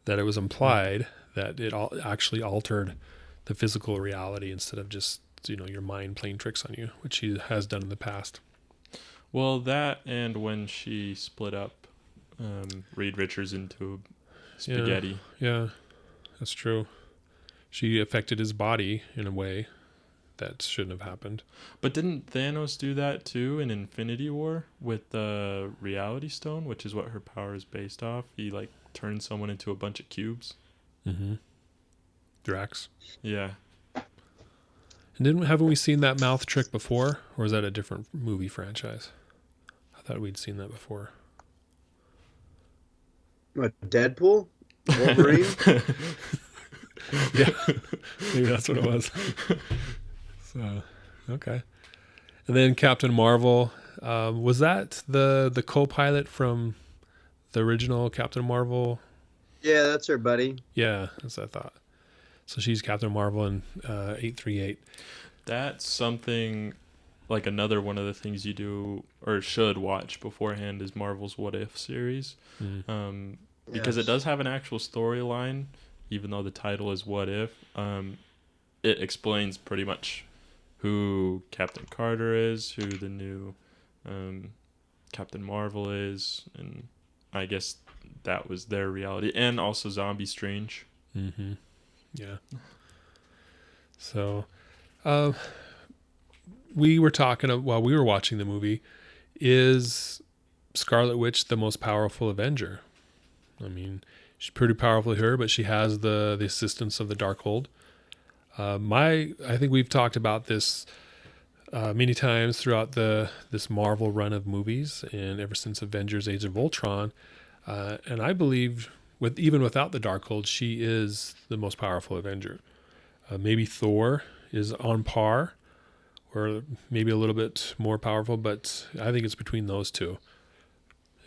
that it was implied that it actually altered the physical reality instead of just, your mind playing tricks on you, which he has done in the past. Well, that, and when she split up Reed Richards into spaghetti. Yeah, that's true. She affected his body in a way that shouldn't have happened. But didn't Thanos do that too in Infinity War with the Reality Stone, which is what her power is based off? He turned someone into a bunch of cubes. Drax. Yeah. And haven't we seen that mouth trick before, or is that a different movie franchise? I thought we'd seen that before. What, Deadpool? Wolverine? Yeah, maybe that's what it was. So, okay. And then Captain Marvel, was that the co-pilot from the original Captain Marvel? Yeah, that's her buddy. Yeah, that's what I thought. So she's Captain Marvel in 838. That's something, another one of the things you do or should watch beforehand is Marvel's What If series. Because it does have an actual storyline, even though the title is What If. it explains pretty much who Captain Carter is, who the new Captain Marvel is, and I guess that was their reality, and also Zombie Strange. Mm-hmm. Yeah. So, we were talking while we were watching the movie, is Scarlet Witch the most powerful Avenger? I mean, she's pretty powerful here, but she has the assistance of the Darkhold. I think we've talked about this many times throughout this Marvel run of movies, and ever since Avengers: Age of Ultron. And I believe, even without the Darkhold, she is the most powerful Avenger. Maybe Thor is on par, or maybe a little bit more powerful, but I think it's between those two.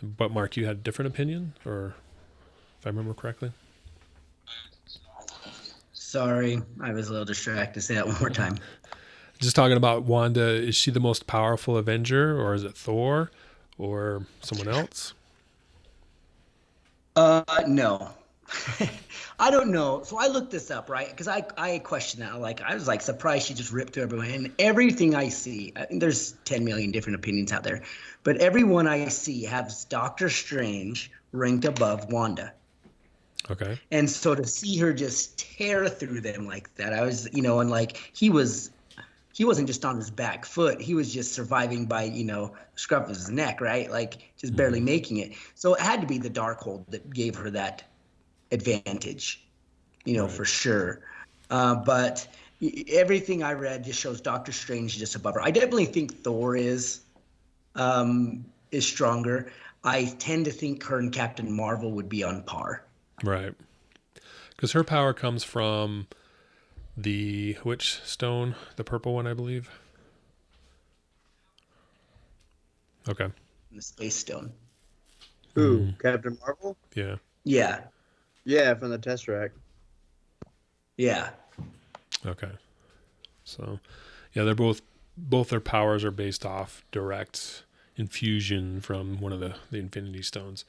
But Mark, you had a different opinion, or if I remember correctly? Sorry, I was a little distracted. Say that one more time. Just talking about Wanda, is she the most powerful Avenger, or is it Thor, or someone else? No. I don't know. So I looked this up, right? Because I questioned that. I was like surprised she just ripped through everyone. And everything I see, I think there's 10 million different opinions out there, but everyone I see has Doctor Strange ranked above Wanda. Okay. And so to see her just tear through them like that, I was, and like he wasn't just on his back foot. He was just surviving by, scruff of his neck, right? Like just barely making it. So it had to be the Darkhold that gave her that advantage, Right. for sure. But everything I read just shows Doctor Strange just above her. I definitely think Thor is stronger. I tend to think her and Captain Marvel would be on par. Right. Because her power comes from the which stone? The purple one, I believe. Okay. The Space Stone. Who? Captain Marvel? Yeah. Yeah. Yeah, from the Tesseract. Yeah. Okay. So, yeah, they're both their powers are based off direct infusion from one of the Infinity Stones.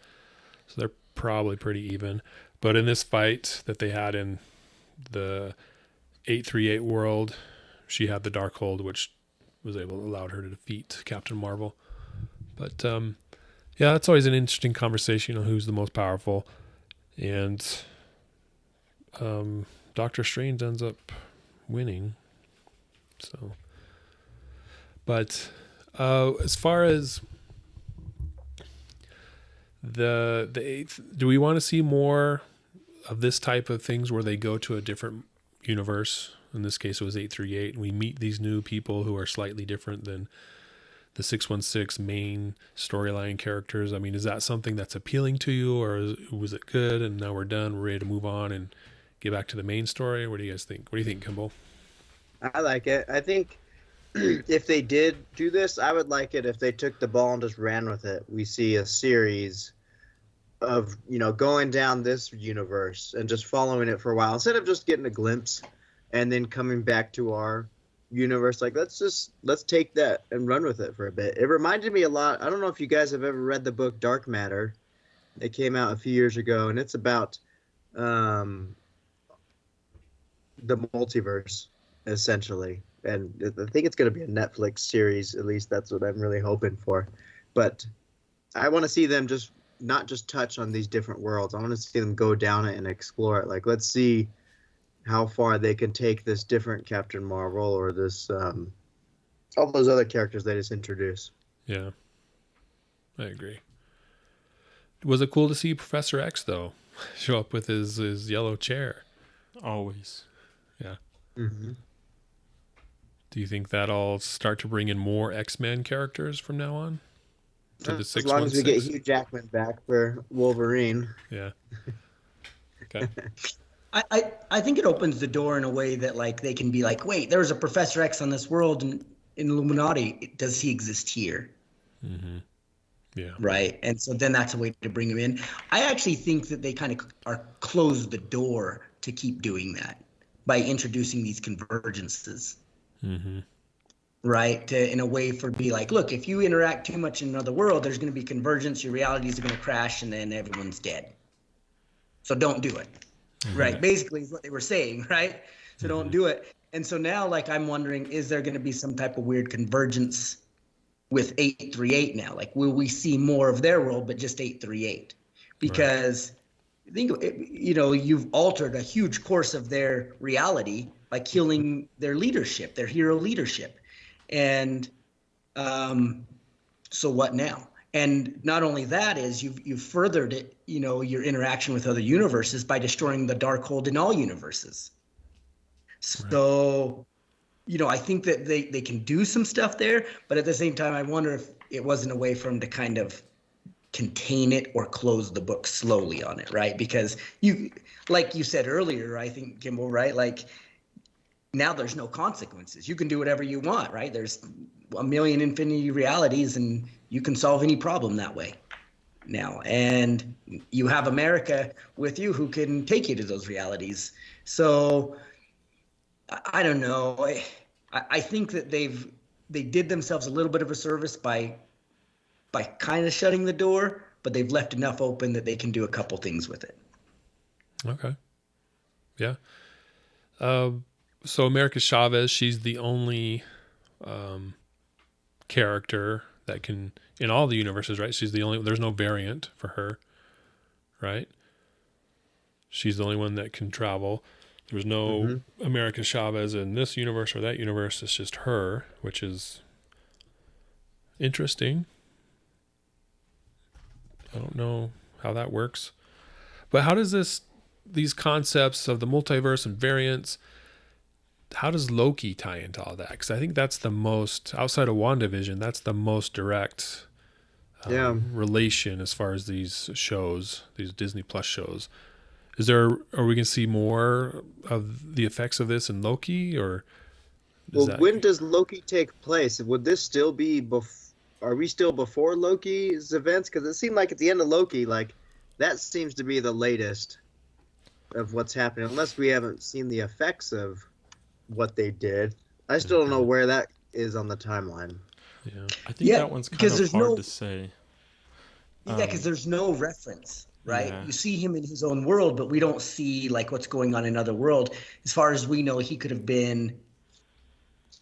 So they're probably pretty even. But in this fight that they had in the 838 world, she had the Darkhold, which was allowed her to defeat Captain Marvel. But yeah, that's always an interesting conversation on who's the most powerful. And Doctor Strange ends up winning. So, but as far as the eighth, do we want to see more of this type of things where they go to a different universe? In this case, it was 838, and we meet these new people who are slightly different than the 616 main storyline characters. I mean, is that something that's appealing to you, or was it good and now we're done, we're ready to move on and get back to the main story? What do you guys think? What do you think, Kimball? I like it. I think if they did do this, I would like it if they took the ball and just ran with it. We see a series of, going down this universe and just following it for a while instead of just getting a glimpse and then coming back to our universe. Like, let's take that and run with it for a bit. It reminded me a lot. I don't know if you guys have ever read the book Dark Matter. It came out a few years ago, and it's about the multiverse, essentially. And I think it's going to be a Netflix series. At least that's what I'm really hoping for. But I want to see them not just touch on these different worlds. I want to see them go down it and explore it. Like, let's see how far they can take this different Captain Marvel or this all those other characters they just introduce. Yeah, I agree. Was it cool to see Professor X, though, show up with his yellow chair? Always. Yeah. Mm-hmm. Do you think that'll start to bring in more X-Men characters from now on? To the 616? As long as we get Hugh Jackman back for Wolverine. Yeah. Okay. I think it opens the door in a way that like they can be like, wait, there's a Professor X on this world in Illuminati. Does he exist here? Mm-hmm. Yeah. Right. And so then that's a way to bring him in. I actually think that they kind of are closed the door to keep doing that by introducing these convergences. Mm-hmm. Right. In a way for be like, look, if you interact too much in another world, there's going to be convergence. Your realities are going to crash and then everyone's dead. So don't do it. Mm-hmm. Right. Basically is what they were saying. Right. So don't do it. And so now, like, I'm wondering, is there going to be some type of weird convergence with 838 now? Like, will we see more of their world, but just 838? Because I think, you've altered a huge course of their reality by killing their leadership, their hero leadership. And so what now? And not only that is you've furthered it, your interaction with other universes by destroying the Darkhold in all universes. So, I think that they can do some stuff there, but at the same time, I wonder if it wasn't a way for them to kind of contain it or close the book slowly on it, right? Because like you said earlier, I think, Kimball, right? Like, now there's no consequences. You can do whatever you want, right? There's a million infinity realities, and you can solve any problem that way now. And you have America with you who can take you to those realities. So I don't know. I think that they did themselves a little bit of a service by kind of shutting the door, but they've left enough open that they can do a couple things with it. Okay. Yeah. So America Chavez, she's the only character that can, in all the universes, right? She's the only, there's no variant for her, right? She's the only one that can travel. There's no America Chavez in this universe or that universe. It's just her, which is interesting. I don't know how that works. But how does these concepts of the multiverse and variants, how does Loki tie into all that? Because I think that's the most, outside of WandaVision, that's the most direct relation as far as these shows, these Disney Plus shows. Are we going to see more of the effects of this in Loki, or? When does Loki take place? Would this still be are we still before Loki's events? Because it seemed like at the end of Loki, like, that seems to be the latest of what's happening, unless we haven't seen the effects of what they did. I still don't know where that is on the timeline. Yeah, I think that one's kind of hard to say. Yeah, because there's no reference, right? Yeah. You see him in his own world, but we don't see, like, what's going on in another world. As far as we know, he could have been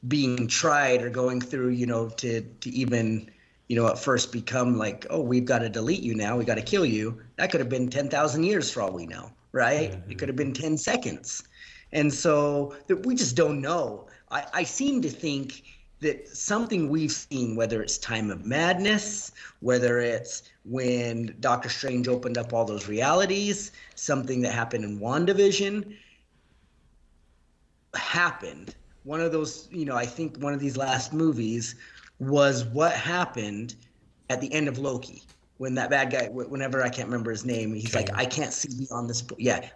being tried or going through, to even, at first become like, oh, we've got to delete you now. We got to kill you. That could have been 10,000 years for all we know, right? It could have been 10 seconds. And so we just don't know. I seem to think that something we've seen, whether it's Time of Madness, whether it's when Doctor Strange opened up all those realities, something that happened in WandaVision happened. One of those, I think one of these last movies was what happened at the end of Loki. When that bad guy, whenever, I can't remember his name, he's like, I can't see beyond this.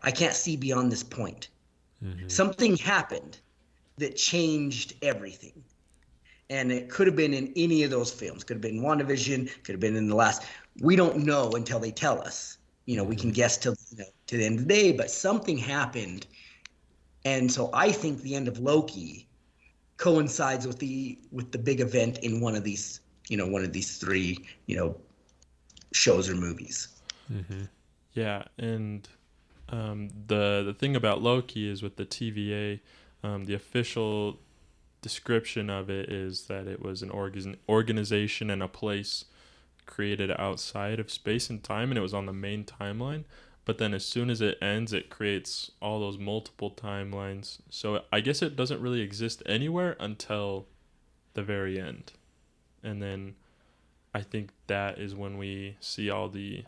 I can't see beyond this point. Something happened that changed everything. And it could have been in any of those films. Could have been WandaVision, could have been in the last. We don't know until they tell us. We can guess till to the end of the day, but something happened. And so I think the end of Loki coincides with the big event in one of these three, shows or movies. Yeah, and the thing about Loki is with the TVA, the official description of it is that it was an organization and a place created outside of space and time, and it was on the main timeline. But then as soon as it ends, it creates all those multiple timelines. So I guess it doesn't really exist anywhere until the very end. And then I think that is when we see all the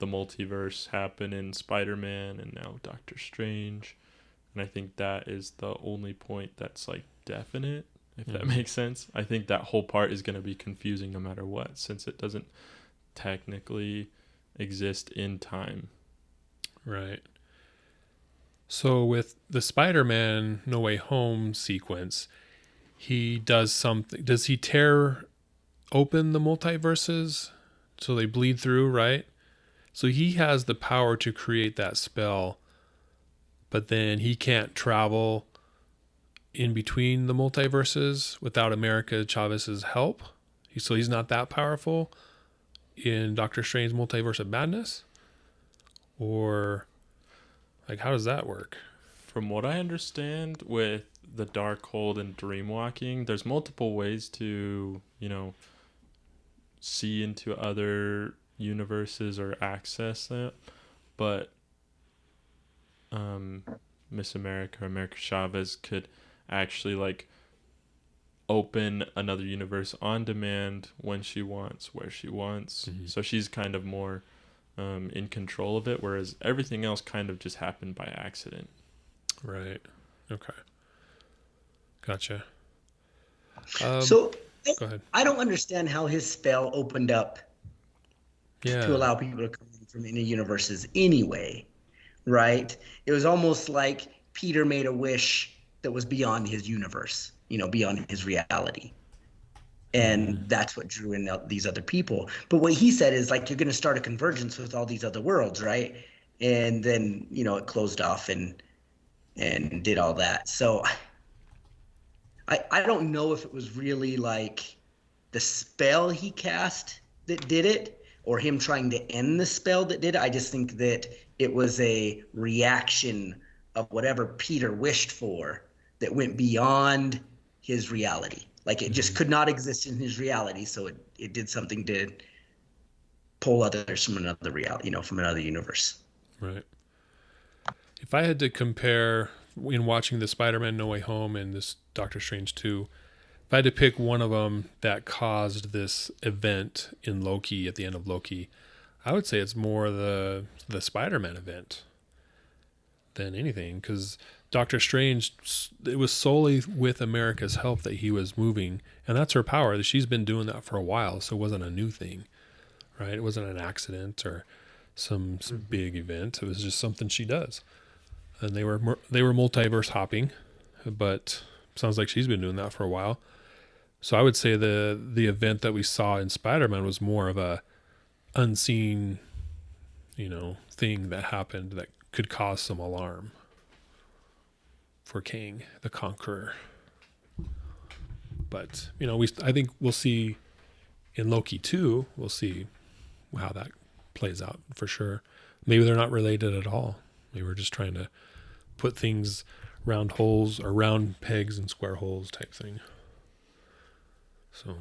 multiverse happen in Spider-Man and now Doctor Strange. And I think that is the only point that's, like, definite, if that makes sense. I think that whole part is going to be confusing no matter what, since it doesn't technically exist in time. Right. So with the Spider-Man No Way Home sequence, he does something. Does he tear open the multiverses so they bleed through, right? So he has the power to create that spell, but then he can't travel in between the multiverses without America Chavez's help. So he's not that powerful in Doctor Strange's Multiverse of Madness? Or, like, how does that work? From what I understand with the Darkhold and dreamwalking, there's multiple ways to, see into other universes or access it. But Miss America or America Chavez could actually like open another universe on demand when she wants, where she wants. Mm-hmm. So she's kind of more in control of it, whereas everything else kind of just happened by accident. Right. Okay. Gotcha. So Go ahead. I don't understand how his spell opened up Yeah. to allow people to come in from any universes anyway, right? It was almost like Peter made a wish that was beyond his universe, beyond his reality. And that's what drew in these other people. But what he said is like, you're going to start a convergence with all these other worlds, right? And then, it closed off and did all that. So I don't know if it was really like the spell he cast that did it or him trying to end the spell that did it. I just think that it was a reaction of whatever Peter wished for that went beyond his reality. Like it just could not exist in his reality. So it did something to pull others from another reality, from another universe. Right. If I had to compare in watching the Spider-Man No Way Home and this Doctor Strange 2, if I had to pick one of them that caused this event in Loki at the end of Loki, I would say it's more the Spider-Man event than anything, because Doctor Strange, it was solely with America's help that he was moving, and that's her power. She's been doing that for a while, so it wasn't a new thing, right? It wasn't an accident or some big event. It was just something she does. And they were multiverse hopping, but sounds like she's been doing that for a while. So I would say the event that we saw in Spider-Man was more of a unseen, thing that happened that could cause some alarm for Kang the Conqueror. But I think we'll see in Loki 2. We'll see how that plays out for sure. Maybe they're not related at all. Maybe we're just trying to put things round holes or round pegs and square holes type thing. So,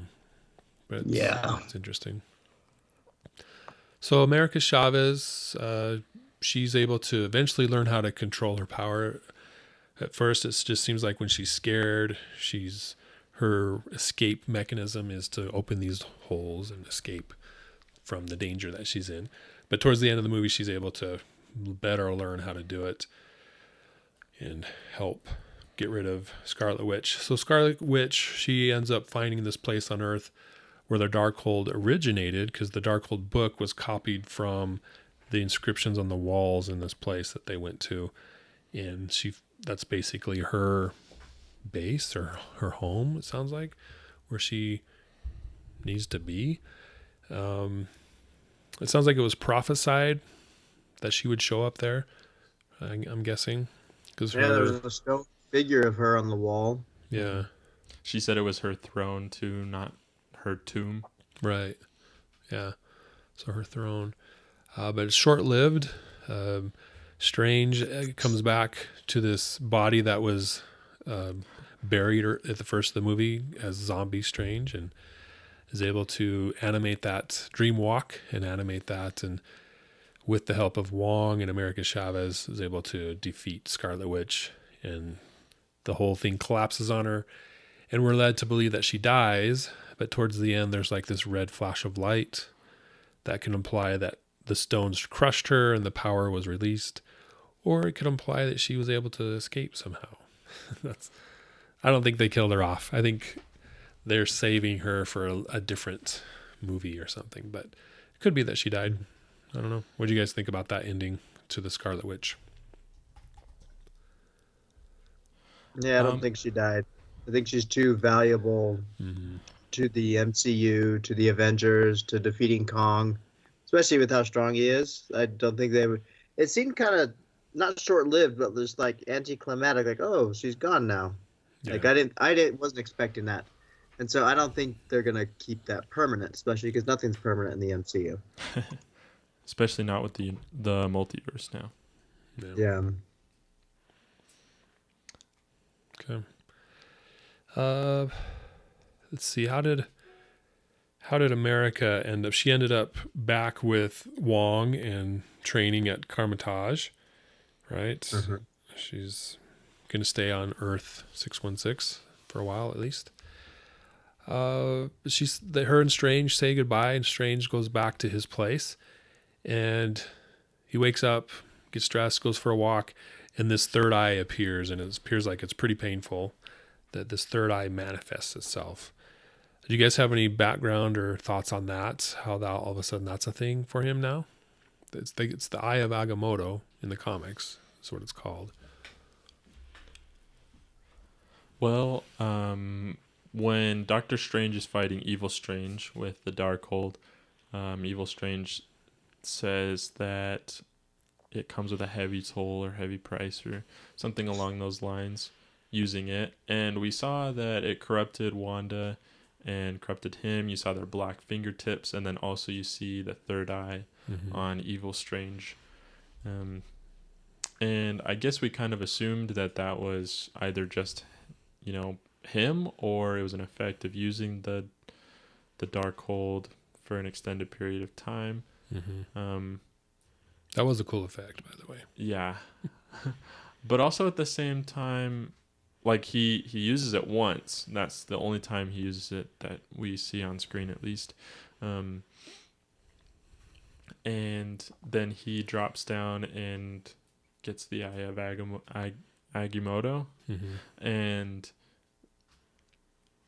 but it's interesting. So America Chavez, she's able to eventually learn how to control her power. At first, it just seems like when she's scared, her escape mechanism is to open these holes and escape from the danger that she's in. But towards the end of the movie, she's able to better learn how to do it and help get rid of Scarlet Witch. So Scarlet Witch, she ends up finding this place on Earth where the Darkhold originated, because the Darkhold book was copied from the inscriptions on the walls in this place that they went to. And that's basically her base or her home, it sounds like, where she needs to be. It sounds like it was prophesied that she would show up there, I'm guessing. There was a stone figure of her on the wall. Yeah. She said it was her throne too, not her tomb. Right. Yeah. So her throne. But it's short-lived. Strange comes back to this body that was buried at the first of the movie as zombie Strange, and is able to animate that dream walk and animate that, and with the help of Wong and America Chavez is able to defeat Scarlet Witch, and the whole thing collapses on her, and we're led to believe that she dies, but towards the end there's like this red flash of light that can imply that the stones crushed her and the power was released, or it could imply that she was able to escape somehow. I don't think they killed her off. I think they're saving her for a different movie or something, but it could be that she died. I don't know. What do you guys think about that ending to the Scarlet Witch? Yeah, I don't think she died. I think she's too valuable to the MCU, to the Avengers, to defeating Kong, especially with how strong he is. I don't think they would. It seemed kind of not short-lived, but just like anticlimactic. Like, oh, she's gone now. Yeah. Like I wasn't expecting that, and so I don't think they're gonna keep that permanent, especially because nothing's permanent in the MCU. Especially not with the multiverse now. Yeah. Okay. Uh, let's see. How did America end up? She ended up back with Wong and training at Carmitage, right? Mhm. She's going to stay on Earth 616 for a while at least. Her and Strange say goodbye, and Strange goes back to his place, and he wakes up, gets dressed, goes for a walk, and this third eye appears, and it appears like it's pretty painful that this third eye manifests itself. Do you guys have any background or thoughts on that? How that all of a sudden that's a thing for him now? It's the Eye of Agamotto in the comics. That's what it's called. Well, when Doctor Strange is fighting Evil Strange with the Darkhold, Evil Strange says that it comes with a heavy toll or heavy price or something along those lines using it. And we saw that it corrupted Wanda and corrupted him. You saw their black fingertips, and then also you see the third eye on Evil Strange. And I guess we kind of assumed that that was either just, him, or it was an effect of using the Darkhold for an extended period of time. That was a cool effect, by the way. Yeah. But also at the same time, like he uses it once. That's the only time he uses it that we see on screen, at least. And then he drops down and gets the Eye of Agamotto. And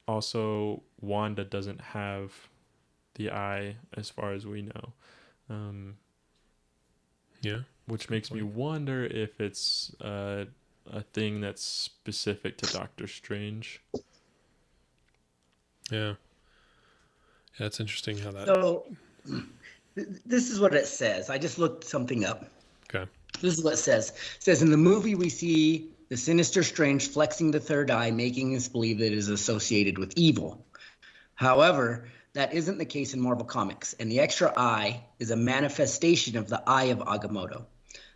also Wanda doesn't have the eye as far as we know. Yeah. Which makes me wonder if it's a thing that's specific to Doctor Strange. Yeah. Yeah, it's interesting how that... So this is what it says. I just looked something up. Okay. This is what it says. It says, in the movie we see the sinister Strange flexing the third eye, making us believe that it is associated with evil. However, that isn't the case in Marvel Comics, and the extra eye is a manifestation of the Eye of Agamotto.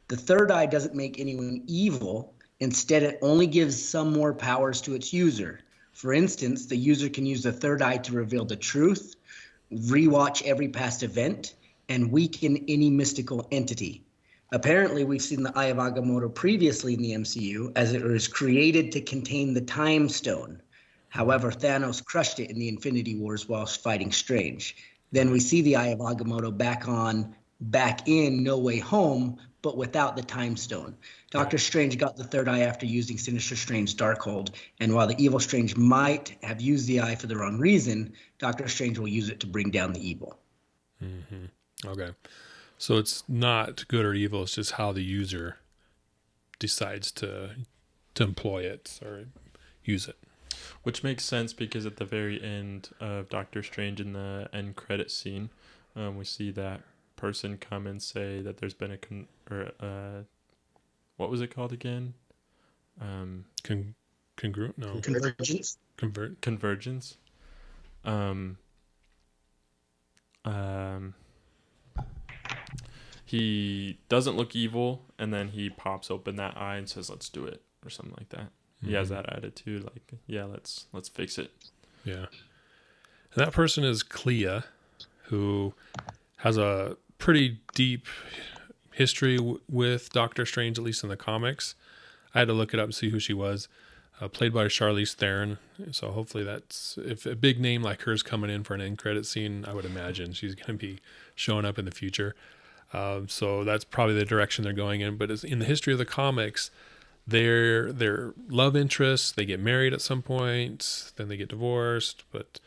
The third eye doesn't make anyone evil. Instead, it only gives some more powers to its user. For instance, the user can use the third eye to reveal the truth, rewatch every past event, and weaken any mystical entity. Apparently, we've seen the Eye of Agamotto previously in the MCU, as it was created to contain the Time Stone. However, Thanos crushed it in the Infinity Wars while fighting Strange. Then we see the Eye of Agamotto back in No Way Home, but without the Time Stone. Doctor Strange got the third eye after using Sinister Strange's Darkhold, and while the Evil Strange might have used the eye for the wrong reason, Doctor Strange will use it to bring down the evil. Okay. So it's not good or evil, it's just how the user decides to employ it or use it. Which makes sense because at the very end of Doctor Strange, in the end credit scene, we see that person come and say that there's been what was it called again? Congruent? No. Convergence. Convergence. He doesn't look evil, and then he pops open that eye and says, "Let's do it," or something like that. He has that attitude, like, "Yeah, let's fix it." Yeah. And that person is Clea, who has a pretty deep history with Doctor Strange, at least in the comics. I had to look it up and see who she was. Played by Charlize Theron. So hopefully that's, if a big name like her's coming in for an end credit scene, I would imagine she's going to be showing up in the future. So that's probably the direction they're going in. But in the history of the comics, their love interests, they get married at some point, then they get divorced. But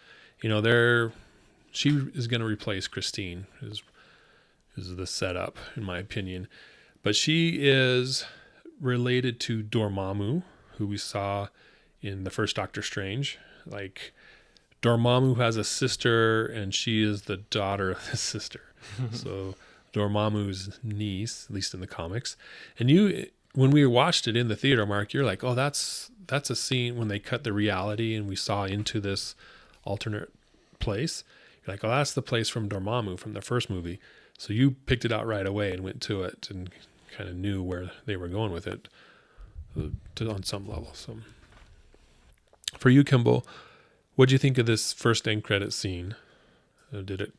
she is going to replace Christine. Is the setup, in my opinion. But she is related to Dormammu, who we saw in the first Doctor Strange. Like, Dormammu has a sister, and she is the daughter of his sister. So Dormammu's niece, at least in the comics. And when we watched it in the theater, Mark, you're like, oh, that's a scene when they cut the reality and we saw into this alternate place. You're like, oh, that's the place from Dormammu from the first movie. So you picked it out right away and went to it and kind of knew where they were going with it on some level. So For you, Kimball, what do you think of this first end credit scene? Did it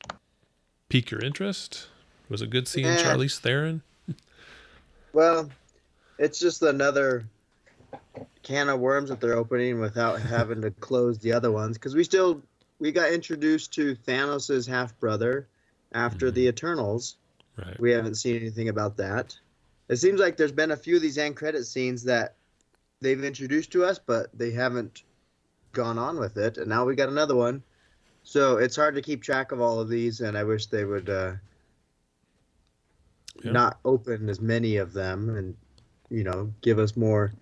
pique your interest? Was it good seeing Charlize Theron? Well, it's just another can of worms that they're opening without having to close the other ones. Because we got introduced to Thanos' half-brother after the Eternals. Right. We haven't seen anything about that. It seems like there's been a few of these end credit scenes that they've introduced to us, but they haven't gone on with it. And now we got another one. So it's hard to keep track of all of these, and I wish they would not open as many of them and, give us more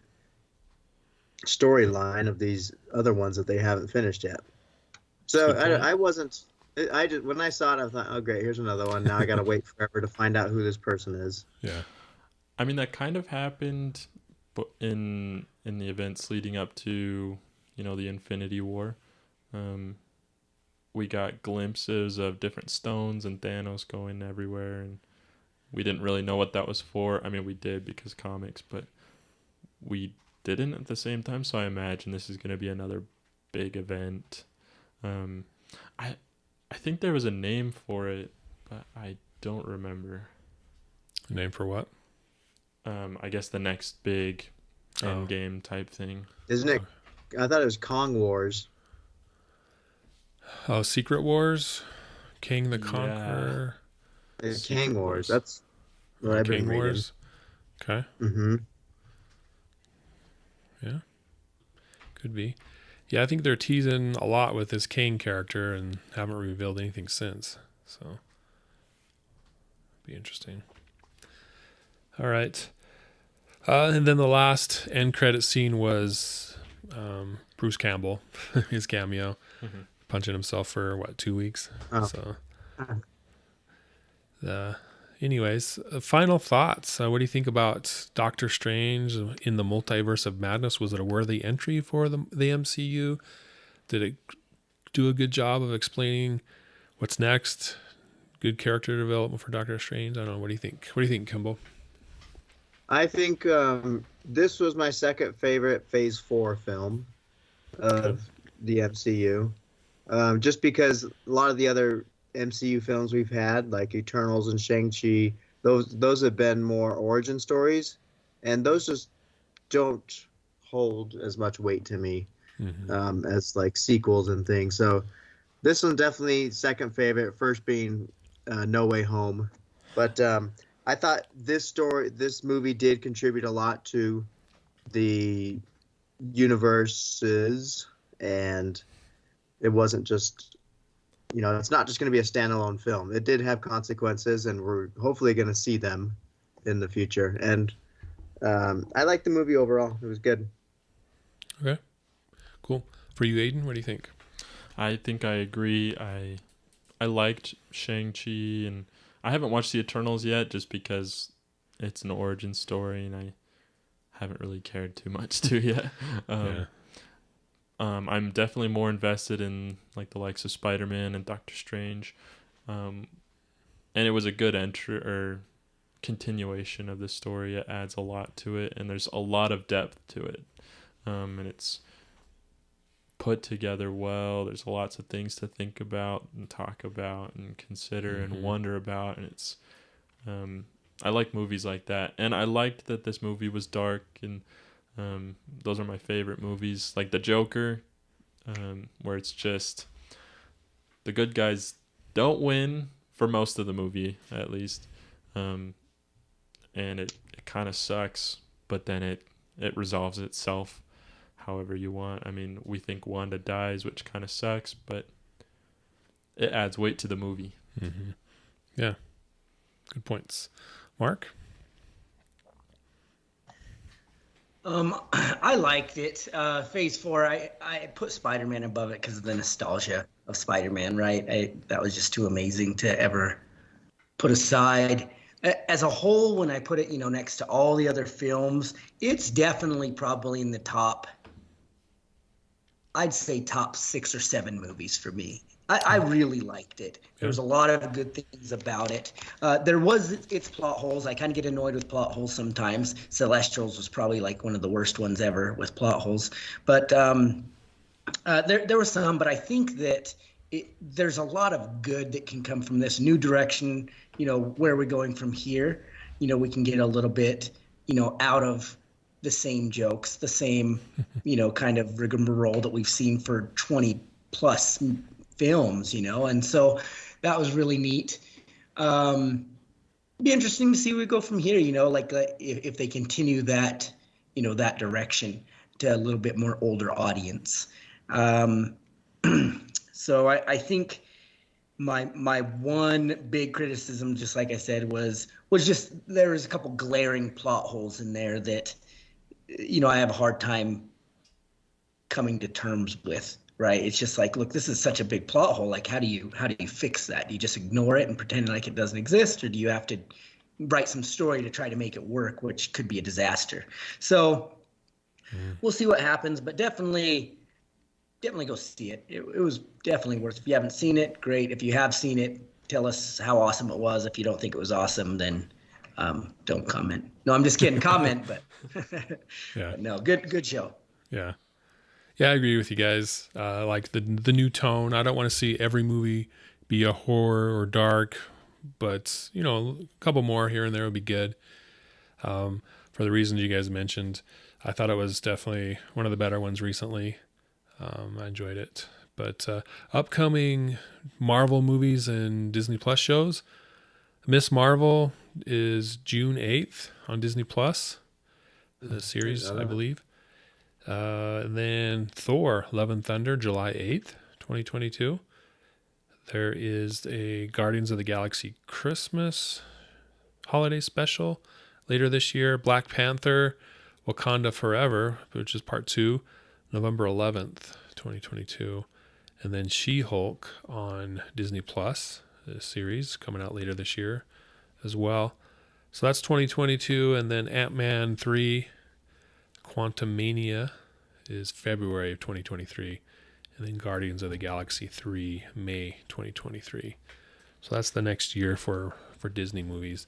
storyline of these other ones that they haven't finished yet. So I wasn't... when I saw it, I thought, oh, great, here's another one. Now I got to wait forever to find out who this person is. Yeah. I mean, that kind of happened in the events leading up to, the Infinity War. We got glimpses of different stones and Thanos going everywhere, and we didn't really know what that was for. I mean, we did because comics, but we didn't at the same time, so I imagine this is going to be another big event. I think there was a name for it, but I don't remember. Name for what? I guess the next big Endgame type thing. Isn't it? I thought it was Kong Wars. Oh, Secret Wars? King the Conqueror? It's Kang Wars. That's what I've been reading. Wars? Okay. Mm-hmm. Yeah. Could be. Yeah, I think they're teasing a lot with this Kang character and haven't revealed anything since. So, be interesting. All right. And then the last end credit scene was Bruce Campbell, his cameo, punching himself for, 2 weeks? Oh. So, anyways, final thoughts. What do you think about Doctor Strange in the Multiverse of Madness? Was it a worthy entry for the MCU? Did it do a good job of explaining what's next? Good character development for Doctor Strange? I don't know. What do you think? What do you think, Kimball? I think this was my second favorite Phase 4 film of the MCU. Just because a lot of the other MCU films we've had, like Eternals and Shang-Chi, those have been more origin stories, and those just don't hold as much weight to me as like sequels and things. So this one's definitely second favorite, first being No Way Home. But I thought this movie did contribute a lot to the universes, and it wasn't just, it's not just going to be a standalone film. It did have consequences, and we're hopefully going to see them in the future. And I liked the movie overall. It was good. Okay, cool. For you, Aiden, what do you think? I think I agree. I liked Shang-Chi, and I haven't watched the Eternals yet just because it's an origin story, and I haven't really cared too much to yet. I'm definitely more invested in like the likes of Spider-Man and Doctor Strange, and it was a good entry or continuation of the story. It adds a lot to it, and there's a lot of depth to it, and it's put together well. There's lots of things to think about and talk about and consider and wonder about, and it's I like movies like that, and I liked that this movie was dark, and those are my favorite movies, like The Joker, where it's just the good guys don't win for most of the movie, at least, and it kind of sucks, but then it resolves itself however you want. I mean, we think Wanda dies, which kind of sucks, but it adds weight to the movie. Yeah, good points. Mark? I liked it. Phase 4, I put Spider-Man above it because of the nostalgia of Spider-Man, right? That was just too amazing to ever put aside. As a whole, when I put it, next to all the other films, it's definitely probably in the top, I'd say top 6 or 7 movies for me. I really liked it. There was a lot of good things about it. There was its plot holes. I kind of get annoyed with plot holes sometimes. Celestials was probably like one of the worst ones ever with plot holes. But There was some, but I think that there's a lot of good that can come from this new direction. Where are we going from here? We can get a little bit, out of the same jokes, the same, kind of rigmarole that we've seen for 20 plus films, and so that was really neat. Be interesting to see where we go from here, if they continue that, that direction to a little bit more older audience. So I think my one big criticism, just like I said, was just there was a couple glaring plot holes in there that, I have a hard time coming to terms with. Right? It's just like, look, this is such a big plot hole. Like, how do you fix that? Do you just ignore it and pretend like it doesn't exist, or do you have to write some story to try to make it work, which could be a disaster? So we'll see what happens, but definitely go see it. It was definitely worth. If you haven't seen it, great. If you have seen it, tell us how awesome it was. If you don't think it was awesome, then don't comment. No, I'm just kidding. Comment, but Yeah. But no, good show. Yeah. Yeah, I agree with you guys. Like the new tone. I don't want to see every movie be a horror or dark, but a couple more here and there would be good. For the reasons you guys mentioned, I thought it was definitely one of the better ones recently. I enjoyed it. But upcoming Marvel movies and Disney Plus shows. Miss Marvel is June 8th on Disney Plus. The series, I believe. And then Thor, Love and Thunder, July 8th, 2022. There is a Guardians of the Galaxy Christmas holiday special later this year. Black Panther, Wakanda Forever, which is part 2, November 11th, 2022. And then She-Hulk on Disney Plus, the series coming out later this year as well. So that's 2022. And then Ant-Man 3, Quantumania is February of 2023, and then Guardians of the Galaxy 3, May 2023. So that's the next year for Disney movies.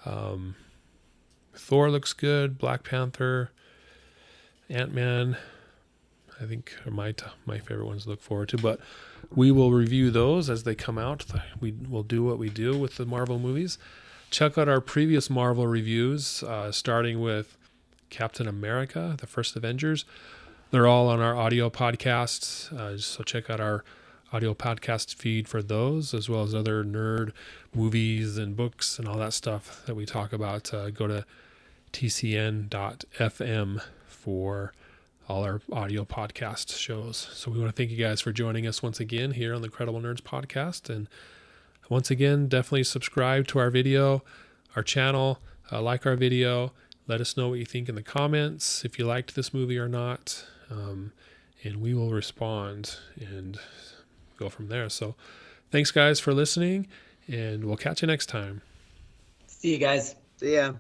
Thor looks good. Black Panther, Ant-Man, I think are my favorite ones to look forward to. But we will review those as they come out. We will do what we do with the Marvel movies. Check out our previous Marvel reviews, starting with Captain America, the First Avengers. They're all on our audio podcasts, so check out our audio podcast feed for those, as well as other nerd movies and books and all that stuff that we talk about. Go to tcn.fm for all our audio podcast shows. So we want to thank you guys for joining us once again here on the Credible Nerds podcast. And once again, definitely subscribe to our video, our channel, like our video. Let us know what you think in the comments, if you liked this movie or not, and we will respond and go from there. So thanks, guys, for listening, and we'll catch you next time. See you guys. See ya.